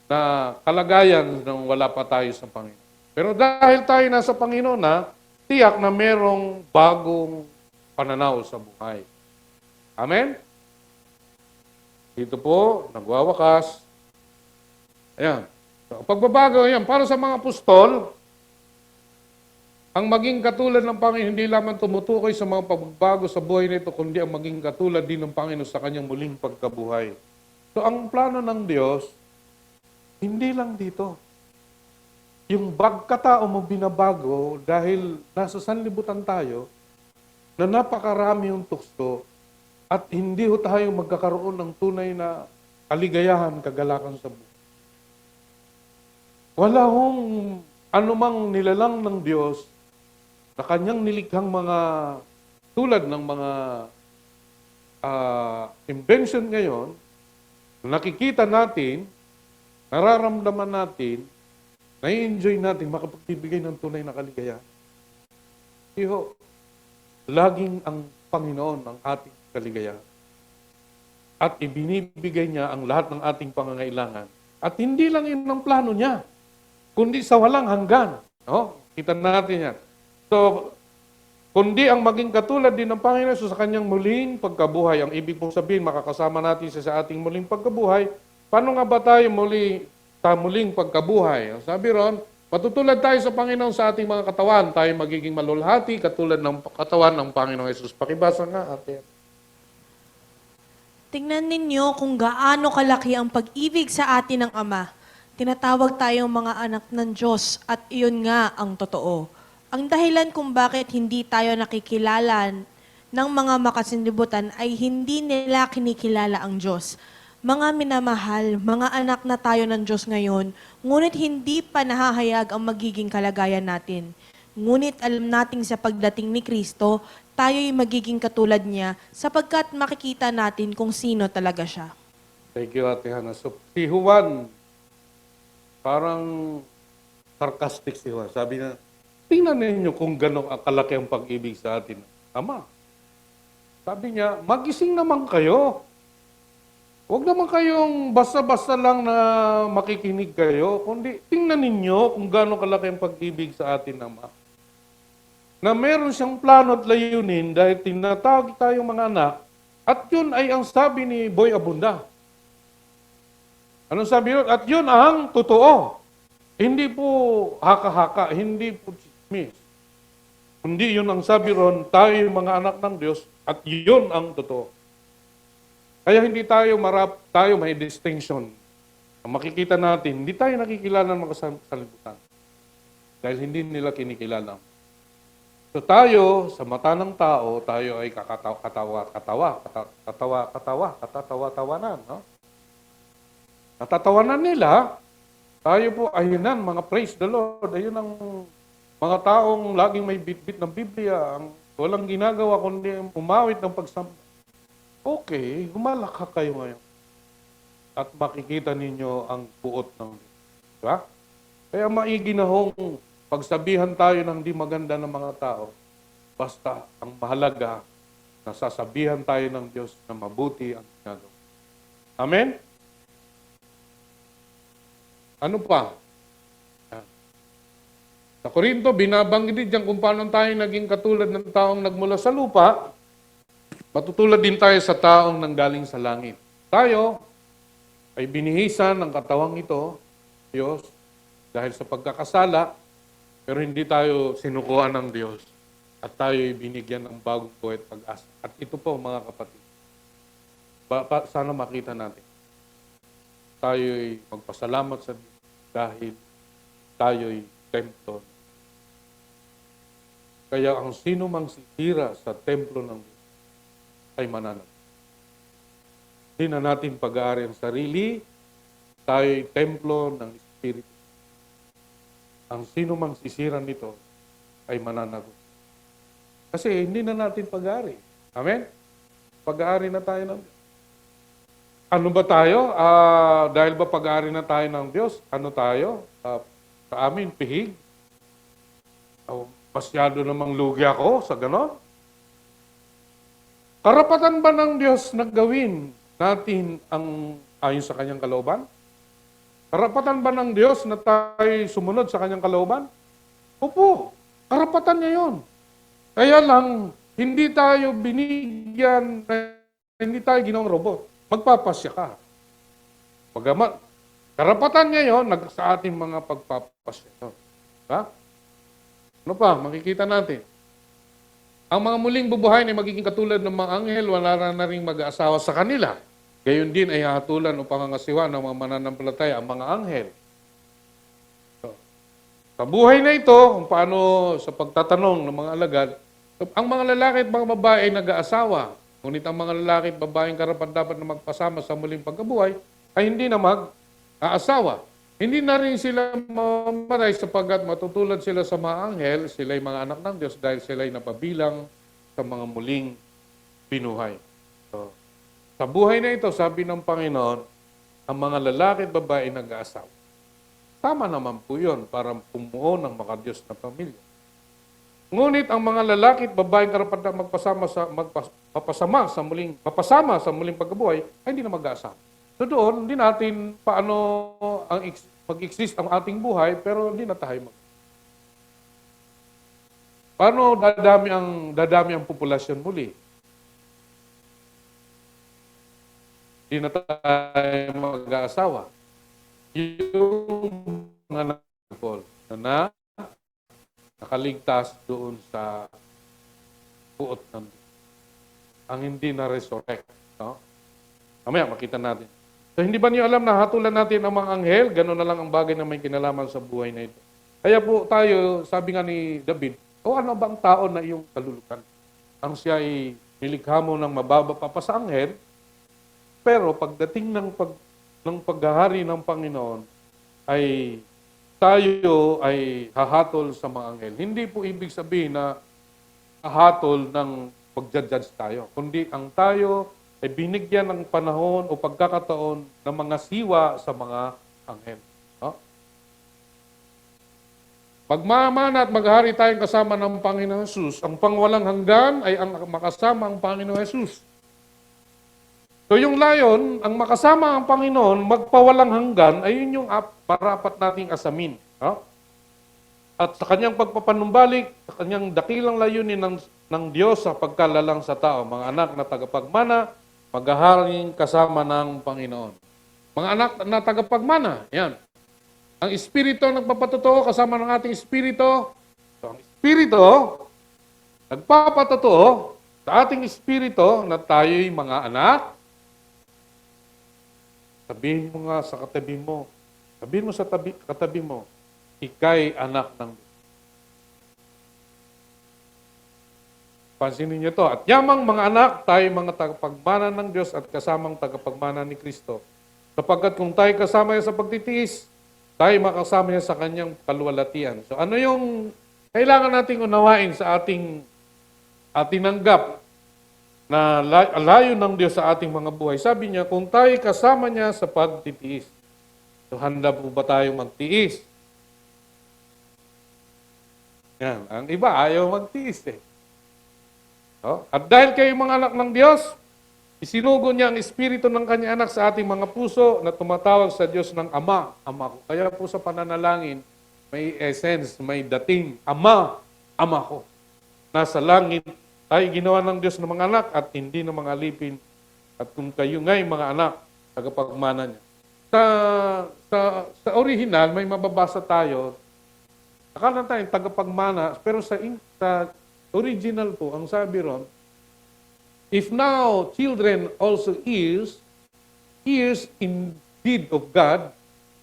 na kalagayan nang wala pa tayo sa Panginoon. Pero dahil tayo nasa Panginoon na, tiyak na merong bagong pananaw sa buhay. Amen? Dito po, nagwawakas. Ayan. So, pagbabago yan, para sa mga apostol, ang maging katulad ng Panginoon, hindi lamang tumutukoy sa mga pagbabago sa buhay nito, kundi ang maging katulad din ng Panginoon sa kanyang muling pagkabuhay. So, ang plano ng Diyos, hindi lang dito. Yung pagkatao mo binabago dahil nasa sanlibutan tayo na napakarami yung tukso at hindi ho tayo magkakaroon ng tunay na kaligayahan, kagalakan sa buhay. Wala hong anumang nilalang ng Diyos na kanyang nilikhang mga tulad ng mga invention ngayon, nakikita natin, nararamdaman natin, nai-enjoy natin, makapagbibigay ng tunay na kaligayahan. Iho, laging ang Panginoon ang ating kaligayahan. At ibinibigay niya ang lahat ng ating pangangailangan. At hindi lang yun ang plano niya, kundi sa walang hanggan. No? Kita natin yan. So, kundi ang maging katulad din ng Panginoon Hesus sa kanyang muling pagkabuhay. Ang ibig pong sabihin, makakasama natin siya sa ating muling pagkabuhay. Paano nga ba tayo muling pagkabuhay? Sabi ron, matutulad tayo sa Panginoon sa ating mga katawan. Tayo magiging malulhati katulad ng katawan ng Panginoong Hesus. Pakibasa nga, ate. Tingnan ninyo kung gaano kalaki ang pag-ibig sa atin ng Ama. Tinatawag tayong mga anak ng Diyos at iyon nga ang totoo. Ang dahilan kung bakit hindi tayo nakikilala ng mga makasinlibutan ay hindi nila kinikilala ang Diyos. Mga minamahal, mga anak na tayo ng Diyos ngayon, ngunit hindi pa nahahayag ang magiging kalagayan natin. Ngunit alam nating sa pagdating ni Kristo, tayo'y magiging katulad niya sapagkat makikita natin kung sino talaga siya. Thank you, Ate Hannah. So, si Juan, parang sarcastic si Juan. Sabi na, tingnan ninyo kung gano'ng kalaki ang pag-ibig sa atin. Ama. Sabi niya, magising naman kayo. Huwag naman kayong basta-basta lang na makikinig kayo, kundi tingnan ninyo kung gano'ng kalaki ang pag-ibig sa atin, Ama. Na meron siyang plano at layunin dahil tinatawag tayong mga anak, at yun ay ang sabi ni Boy Abunda. Anong sabi yun? At yun ang totoo. Hindi po haka-haka, hindi po chismis. Hindi yun ang sabi ron, tayo yung mga anak ng Diyos, at yun ang totoo. Kaya hindi tayo may distinction. Ang makikita natin, hindi tayo nakikilala ng mga kalibutan. Dahil hindi nila kinikilala. So tayo, sa mata ng tao, tayo ay katatawa-tawanan. No? Natatawanan nila, tayo po, ayunan, mga praise the Lord, ayun ang mga taong laging may bitbit ng Biblia, ang walang ginagawa kundi umawit ng pagsamba. Okay, humalakha kayo ngayon. At makikita ninyo ang buot ng Diyos. Diba? Kaya maigi na hong pagsabihan tayo ng di maganda ng mga tao, basta ang mahalaga, nasasabihan tayo ng Diyos na mabuti ang ginagawa. Amen? Ano pa? Sa Korinto, binabanggit diyan kung paano tayo naging katulad ng taong nagmula sa lupa, matutulad din tayo sa taong nanggaling sa langit. Tayo ay binihisan ng katawang ito, Diyos, dahil sa pagkakasala, pero hindi tayo sinukuan ng Diyos at tayo ay binigyan ng bagong buhay at pag-asa. At ito po, mga kapatid, sana makita natin. Tayo ay magpasalamat sa Diyos dahil tayo ay templo. Kaya ang sino mang sisira sa templo ng Diyos ay mananag. Hindi na natin pag-aari ang sarili, tayo ay templo ng Espiritu. Ang sino mang sisira nito ay mananagot. Kasi hindi na natin pag-aari. Amen? Pag-aari na tayo ng Diyos. Ano ba tayo? Dahil ba pag-aari na tayo ng Diyos, ano tayo? Sa amin, pihig? Masyado namang lugi ako sa ganon? Karapatan ba ng Diyos na gawin natin ang ayon sa kanyang kalooban? Karapatan ba ng Diyos na tayo sumunod sa kanyang kalooban? Opo, karapatan niya yun. Kaya lang, hindi tayo binigyan, hindi tayo ginawang robot. Magpapasya ka. Pagamat, karapatan niya yun, sa ating mga pagpapasya. Ha? Ano pa? Makikita natin. Ang mga muling bubuhayin ay magiging katulad ng mga anghel, wala na rin mag-aasawa sa kanila. Gayon din ay hatulan o pangangasiwa ng mga mananampalataya ang mga anghel. So, sa buhay na ito, kung paano sa pagtatanong ng mga alagad, ang mga lalaki at mga babae ay nag-aasawa. Ngunit ang mga lalaki at babaeng karapat-dapat na magpasama sa muling pagkabuhay ay hindi na mag-aasawa. Hindi na rin sila mamamatay sapagkat matutulad sila sa mga anghel, sila ay mga anak ng Diyos dahil sila ay napabilang sa mga muling binuhay. So, sa buhay na ito, sabi ng Panginoon, ang mga lalaki at babae nag-aasawa. Tama naman po yun para pumuo ng makadiyos na pamilya. Ngunit ang mga lalaki at babaeng karapat-dapat mapasama sa muling pagkabuhay ay hindi na mag-aasawa. So doon, hindi natin paano mag-exist ang ating buhay, pero hindi na tayo Paano dadami ang populasyon muli? Hindi na tayo mag-aasawa. Yung mga people na nakaligtas doon sa buot ng Diyos. Ang hindi na-resurrect. No? Mamaya, makita natin. So, hindi ba niyo alam na hatulan natin ang mga anghel? Ganun na lang ang bagay na may kinalaman sa buhay na ito. Kaya po tayo, sabi nga ni David, ano bang tao na iyong kalulukan? Ang siya ay nilikha mo ng mababa pa sa anghel, pero pagdating ng paghahari ng Panginoon, ay tayo ay hahatol sa mga anghel. Hindi po ibig sabihin na hahatol ng pagja-judge tayo, kundi ang tayo ay binigyan ng panahon o pagkakataon ng mga siwa sa mga anghel. No? Magmamana at maghari tayong kasama ng Panginoon Jesus. Ang pangwalang hanggan ay ang makasama ang Panginoon Jesus. So yung layon, ang makasama ang Panginoon, magpawalang hanggan, ay yun yung marapat nating asamin. No? At sa kanyang pagpapanumbalik, sa kanyang dakilang layunin ng Diyos sa pagkalalang sa tao, mga anak na tagapagmana, maghaharing kasama ng Panginoon. Mga anak na tagapagmana, yan. Ang Espiritu nagpapatotoo kasama ng ating Espiritu. So, ang Espiritu nagpapatotoo sa ating Espiritu na tayo'y mga anak. Sabihin mo nga sa katabi mo, sabihin mo sa katabi mo, ika'y anak ng Diyos. Pansinin niyo to. At yamang mga anak, tayo mga tagapagmana ng Diyos at kasamang tagapagmana ni Kristo. Sapagkat kung tayo kasama niya sa pagtitiis, tayo makasama niya sa kanyang kaluwalhatian. So ano yung kailangan nating unawain sa ating tinanggap na layo ng Diyos sa ating mga buhay? Sabi niya, kung tayo kasama niya sa pagtitiis, so handa po ba tayo magtiis? Yan. Ang iba, ayaw magtiis eh. Oh? At dahil kayo mga anak ng Diyos, isinugo niya ang Espiritu ng kanyang anak sa ating mga puso na tumatawag sa Diyos ng Ama. Ama ko. Kaya po sa pananalangin, may essence, may dating. Ama, Ama ko. Nasa langit, tayo ginawa ng Diyos ng mga anak at hindi ng mga alipin. At kung kayo nga'y mga anak, tagapagmana niya. Sa original, may mababasa tayo. Akala tayo tagapagmana, pero sa original po, ang sabi ron, if now children also ears indeed of God,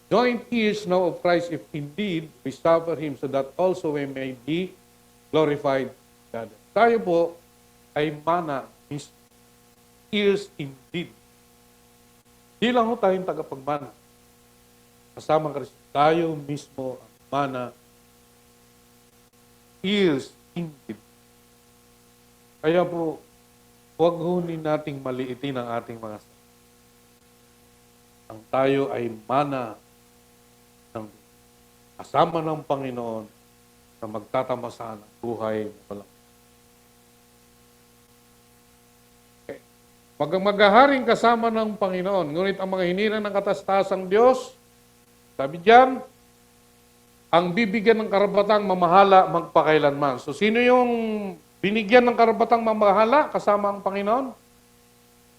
joint ears now of Christ, if indeed we suffer Him, so that also we may be glorified God. Tayo po ay mana, ears indeed. Di lang ho tayong tagapagmana. Kasama Kristo, tayo mismo ang mana, ears indeed. Kaya po, huwag hunin nating maliitin ang ating mga salita. Ang tayo ay mana ng kasama ng Panginoon na magtatamasa ng buhay na walang. Okay. Maghaharing kasama ng Panginoon. Ngunit ang mga hinirang ng katastasang Diyos, sabi diyan, ang bibigyan ng karabatang mamahala magpakailanman. So sino yung binigyan ng karabatang mamahala kasama ang Panginoon?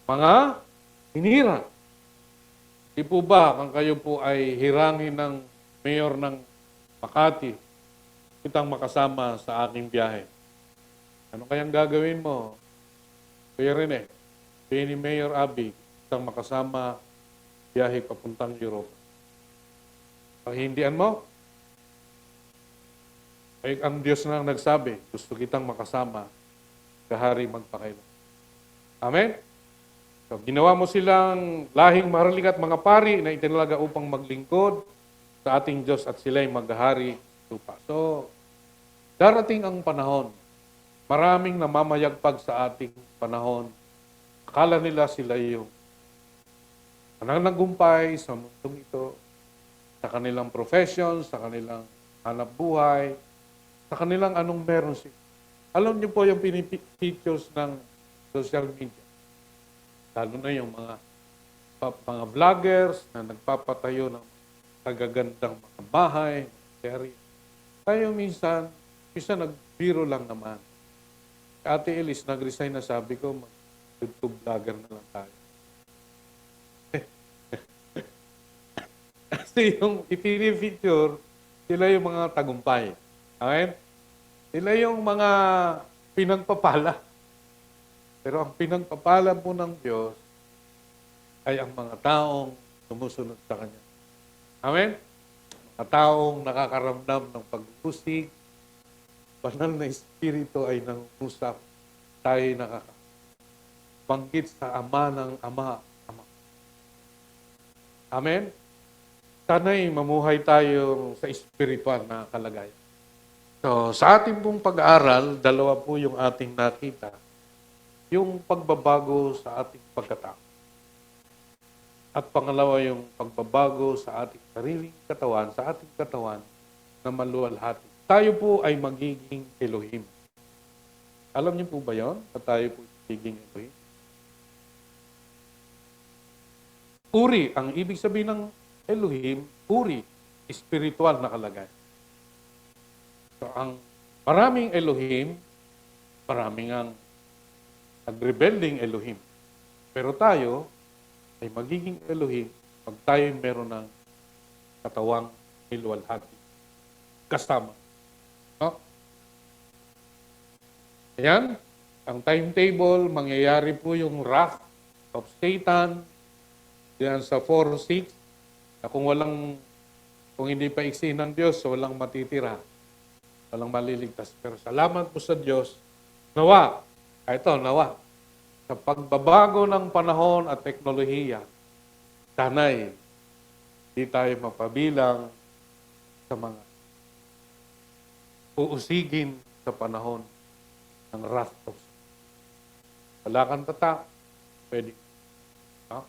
Mga hinira. Di po ba kung kayo po ay hirangin ng mayor ng Makati, kitang makasama sa aking biyahe? Ano kayang gagawin mo? Kuya Rene, ni Mayor Abby, kitang makasama biyahe papuntang Europe. Pahindian mo? Ay, ang Diyos na nagsabi, gusto kitang makasama, kahari magpakailan. Amen? So, ginawa mo silang lahing maharlika at mga pari na itinalaga upang maglingkod sa ating Diyos at sila'y maghahari lupa. So, darating ang panahon, maraming namamayagpag sa ating panahon. Akala nila sila yung nananagumpay sa mundong ito, sa kanilang profession, sa kanilang hanap buhay, sa kanilang anong meron sila. Alam niyo po yung pinipictures ng social media. Lalo na yung mga vloggers na nagpapatayo ng kagagandang mga bahay, area. Tayo minsan Biro lang naman. Ate Elis, nag-resign na, sabi ko, YouTube vlogger na lang tayo. Kasi yung ipini-feature, sila yung mga tagumpay. Okay? Sila yung mga pinagpapala. Pero ang pinagpapala po ng Diyos ay ang mga taong sumusunod sa Kanya. Amen? Mga taong nakakaramdam ng pag-usig, banal na Espiritu ay nangusap, tayo nakakabanggit sa Ama ng Ama. Amen? Sana'y mamuhay tayo sa espiritual na kalagayan. So, sa ating pong pag-aaral, dalawa po yung ating nakita. Yung pagbabago sa ating pagkatao. At pangalawa yung pagbabago sa ating sariling katawan, sa ating katawan na maluwalhati. Tayo po ay magiging Elohim. Alam niyo po ba yun? Na tayo po magiging Elohim? Uri, ang ibig sabihin ng Elohim, uri, spiritual na kalagayan. So, ang maraming Elohim, maraming ang nagrebelding Elohim. Pero tayo ay magiging Elohim pag tayo meron ng katawang niluwalhati. Kasama. No? Ayan, ang timetable, mangyayari po yung wrath of Satan diyan sa 4:6 na kung hindi pa iksi ng Diyos, walang matitira. Walang maliligtas. Pero salamat po sa Diyos, nawa, sa pagbabago ng panahon at teknolohiya, sana'y di tayo mapabilang sa mga uusigin sa panahon ng wrath of Satan. Wala kang tatak, pwede. No?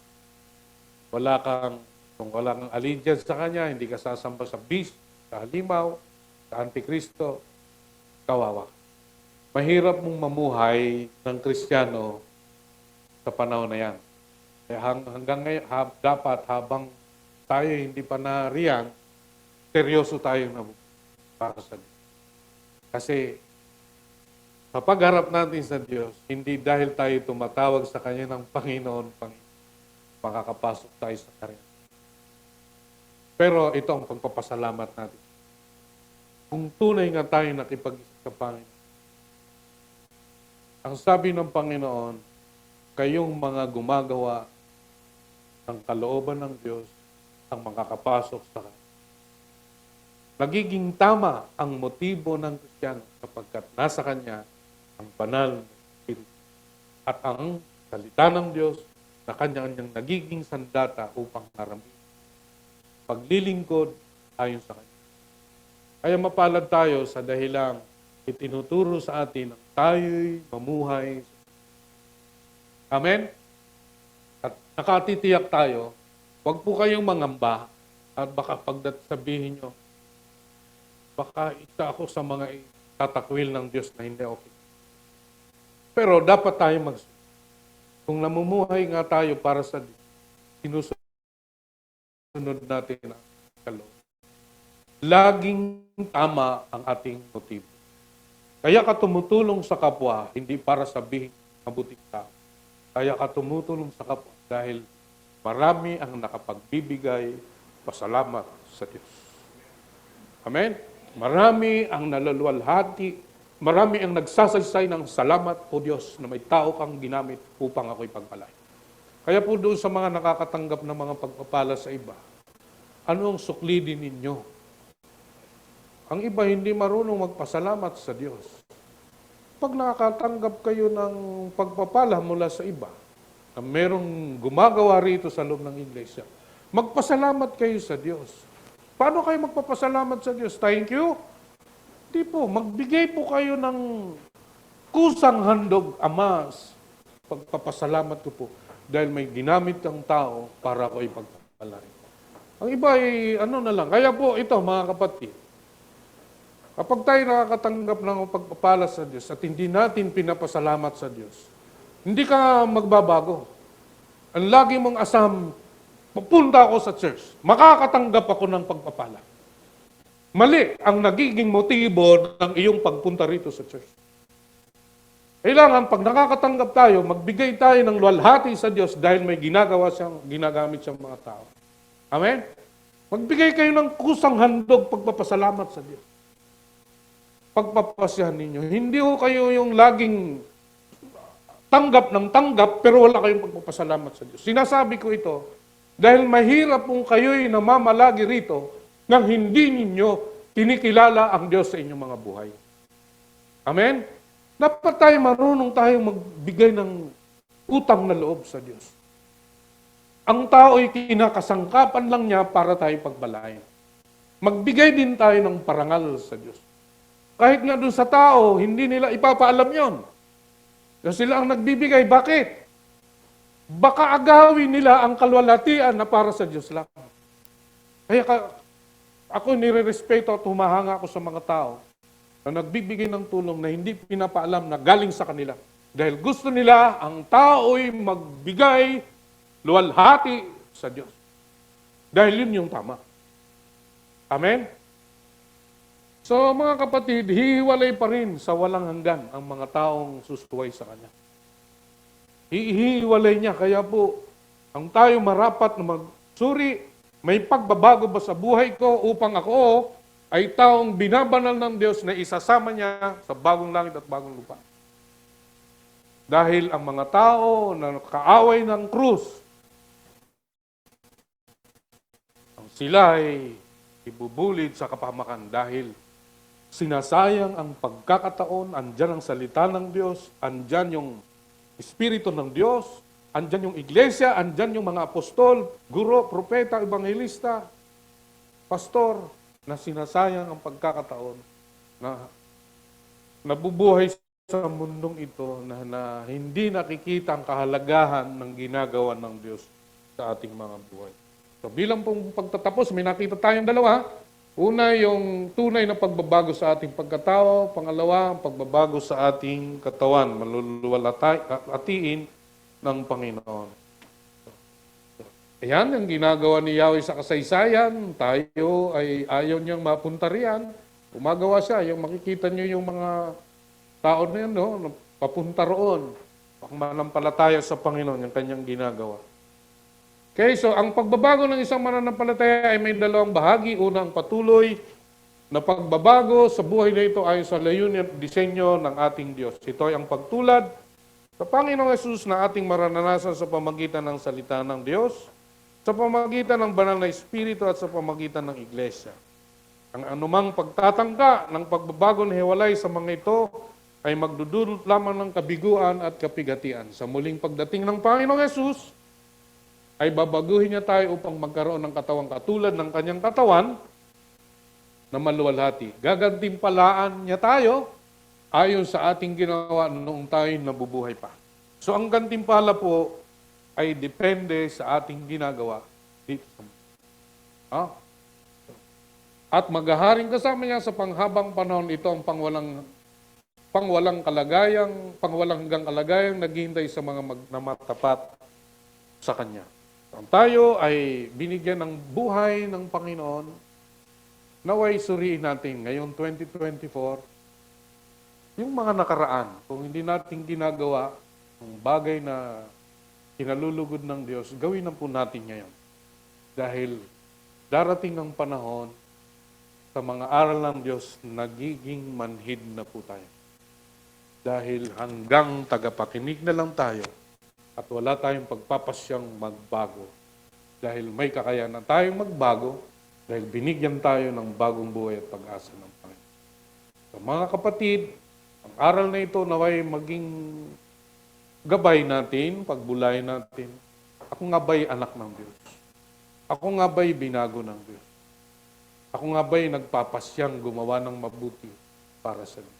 Kung wala kang allegiance sa Kanya, hindi ka sasamba sa beast, sa halimaw, sa Antikristo, kawawa. Mahirap mong mamuhay ng Kristiyano sa panahon na yan. Kaya hanggang ngayon, dapat habang tayo hindi pa nariyan, seryoso tayo na para sa Diyos. Kasi sa pagharap natin sa Diyos, hindi dahil tayo tumatawag sa Kanya ng Panginoon, makakapasok tayo sa Kanya. Pero ito ang pagpapasalamat natin. Kung tunay nga tayo nakipag-isip sa Panginoon, ang sabi ng Panginoon, kayong mga gumagawa ng kalooban ng Diyos ang makakapasok sa Kanya. Nagiging tama ang motibo ng Kristiyano sapagkat nasa Kanya ang banal na Espiritu. At ang salita ng Diyos na Kanya-Kanyang nagiging sandata upang naramdaman paglilingkod ayon sa Kanya. Kaya mapalad tayo sa dahilang itinuturo sa atin ang tayo'y mamuhay. Amen? At nakatitiyak tayo, huwag po kayong mangamba at baka sabihin nyo, baka isa ako sa mga tatakwil ng Diyos na hindi okay. Pero dapat tayo magsunod. Kung namumuhay nga tayo para sa Diyos, sinusunod natin ang kaloob. Laging tama ang ating motibo. Kaya ka tumutulong sa kapwa, hindi para sabihin mabuting tao. Kaya ka tumutulong sa kapwa dahil marami ang nakapagbibigay pasalamat sa Diyos. Amen? Marami ang nalaluwalhati, marami ang nagsasaysay ng salamat o Diyos na may tao kang ginamit upang ako'y pagpalain. Kaya po doon sa mga nakakatanggap ng mga pagpapala sa iba, ano ang suklidin ninyo? Ang iba hindi marunong magpasalamat sa Diyos. Pag nakakatanggap kayo ng pagpapala mula sa iba, na merong gumagawa rito sa loob ng iglesia, magpasalamat kayo sa Diyos. Paano kayo magpapasalamat sa Diyos? Thank you? Di po. Magbigay po kayo ng kusang handog, Ama. Pagpapasalamat ko po. Dahil may ginamit ang tao para ko ipagpapalain. Ang iba ay na lang. Kaya po ito, mga kapatid, kapag tayo nakakatanggap ng pagpapala sa Diyos at hindi natin pinapasalamat sa Diyos, hindi ka magbabago. Ang lagi mong asam, pupunta ako sa church, makakatanggap ako ng pagpapala. mali ang nagiging motibo ng iyong pagpunta rito sa church. Kailangan, pag nakakatanggap tayo, magbigay tayo ng luwalhati sa Diyos dahil may ginagamit siyang mga tao. Amen? Magbigay kayo ng kusang handog pagpapasalamat sa Diyos. Pagpapasyahan ninyo. Hindi ho kayo yung laging tanggap ng tanggap pero wala kayong pagpapasalamat sa Diyos. Sinasabi ko ito dahil mahirap kung kayo'y namamalagi rito nang hindi ninyo kinikilala ang Diyos sa inyong mga buhay. Amen? Dapat tayo marunong tayong magbigay ng utang na loob sa Diyos. Ang tao'y kinakasangkapan lang niya para tayo pagbalain. Magbigay din tayo ng parangal sa Diyos. Kahit nga doon sa tao, hindi nila ipapaalam yon. Kasi sila ang nagbibigay. Bakit? Baka agawin nila ang kalwalhatian na para sa Diyos lang. Kaya ako nire-respeto at humahanga ako sa mga tao na nagbibigay ng tulong na hindi pinapaalam na galing sa kanila. Dahil gusto nila ang tao'y magbigay luwalhati sa Diyos. Dahil yun yung tama. Amen? So mga kapatid, hihiwalay pa rin sa walang hanggan ang mga taong susuway sa Kanya. Hihiwalay niya, kaya po, ang tayo marapat na magsuri, may pagbabago ba sa buhay ko upang ako ay taong binabanal ng Diyos na isasama niya sa bagong langit at bagong lupa. Dahil ang mga tao na kaaway ng krus, sila ay ibubulid sa kapahamakan dahil sinasayang ang pagkakataon, andyan ang salita ng Diyos, andyan yung Espiritu ng Diyos, andyan yung iglesia, andyan yung mga apostol, guro, propeta, ebangelista, pastor, na sinasayang ang pagkakataon na nabubuhay sa mundong ito na hindi nakikita ang kahalagahan ng ginagawa ng Diyos sa ating mga buhay. So bilang pong pagtatapos, may nakita tayong dalawa. Una, yung tunay na pagbabago sa ating pagkatao. Pangalawa, ang pagbabago sa ating katawan. Maluluwalhatiin ng Panginoon. Ayan, ang ginagawa ni Yahweh sa kasaysayan. Tayo ay ayaw niyang mapunta riyan. Umagawa siya. Yung makikita niyo yung mga tao na yan, no? Papunta roon. Manampalataya sa Panginoon, yung kanyang ginagawa. Okay, so ang pagbabago ng isang mananampalataya ay may dalawang bahagi. Una, ang patuloy na pagbabago sa buhay na ito ayon sa layunin at disenyo ng ating Diyos. Ito ay ang pagtulad sa Panginoong Hesus na ating maranasan sa pamagitan ng salita ng Diyos, sa pamagitan ng banal na Espiritu at sa pamagitan ng Iglesia. Ang anumang pagtatangka ng pagbabago na hiwalay sa mga ito ay magdudulot lamang ng kabiguan at kapigatian. Sa muling pagdating ng Panginoong Hesus, ay babaguhin niya tayo upang magkaroon ng katawang katulad ng kanyang katawan na maluwalhati. Gagantimpalaan niya tayo ayon sa ating ginawa noong tayo nabubuhay pa. So ang gantimpala po ay depende sa ating ginagawa dito sa mundo. At maghaharing kasama niya sa panghabang panahon. Ito ang pangwalang hanggang kalagayang naghihintay sa mga namatapat sa Kanya. Ang tayo ay binigyan ng buhay ng Panginoon, naway suriin natin ngayon 2024, yung mga nakaraan, kung hindi natin ginagawa ang bagay na kinalulugod ng Diyos, gawin na po natin ngayon. Dahil darating ang panahon, sa mga aral ng Diyos, nagiging manhid na po tayo. Dahil hanggang tagapakinig na lang tayo, at wala tayong pagpapasyang magbago. Dahil may kakayanan tayong magbago, dahil binigyan tayo ng bagong buhay at pag-asa ng Panginoon. So, mga kapatid, ang aral na ito naway maging gabay natin, pagbulay natin. Ako nga ba'y anak ng Diyos? Ako nga ba'y binago ng Diyos? Ako nga ba'y nagpapasyang gumawa ng mabuti para sa Diyos?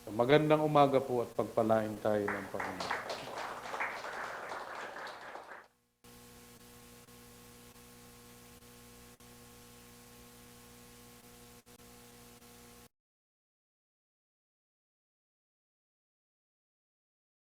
So, magandang umaga po at pagpalain tayo ng Panginoon.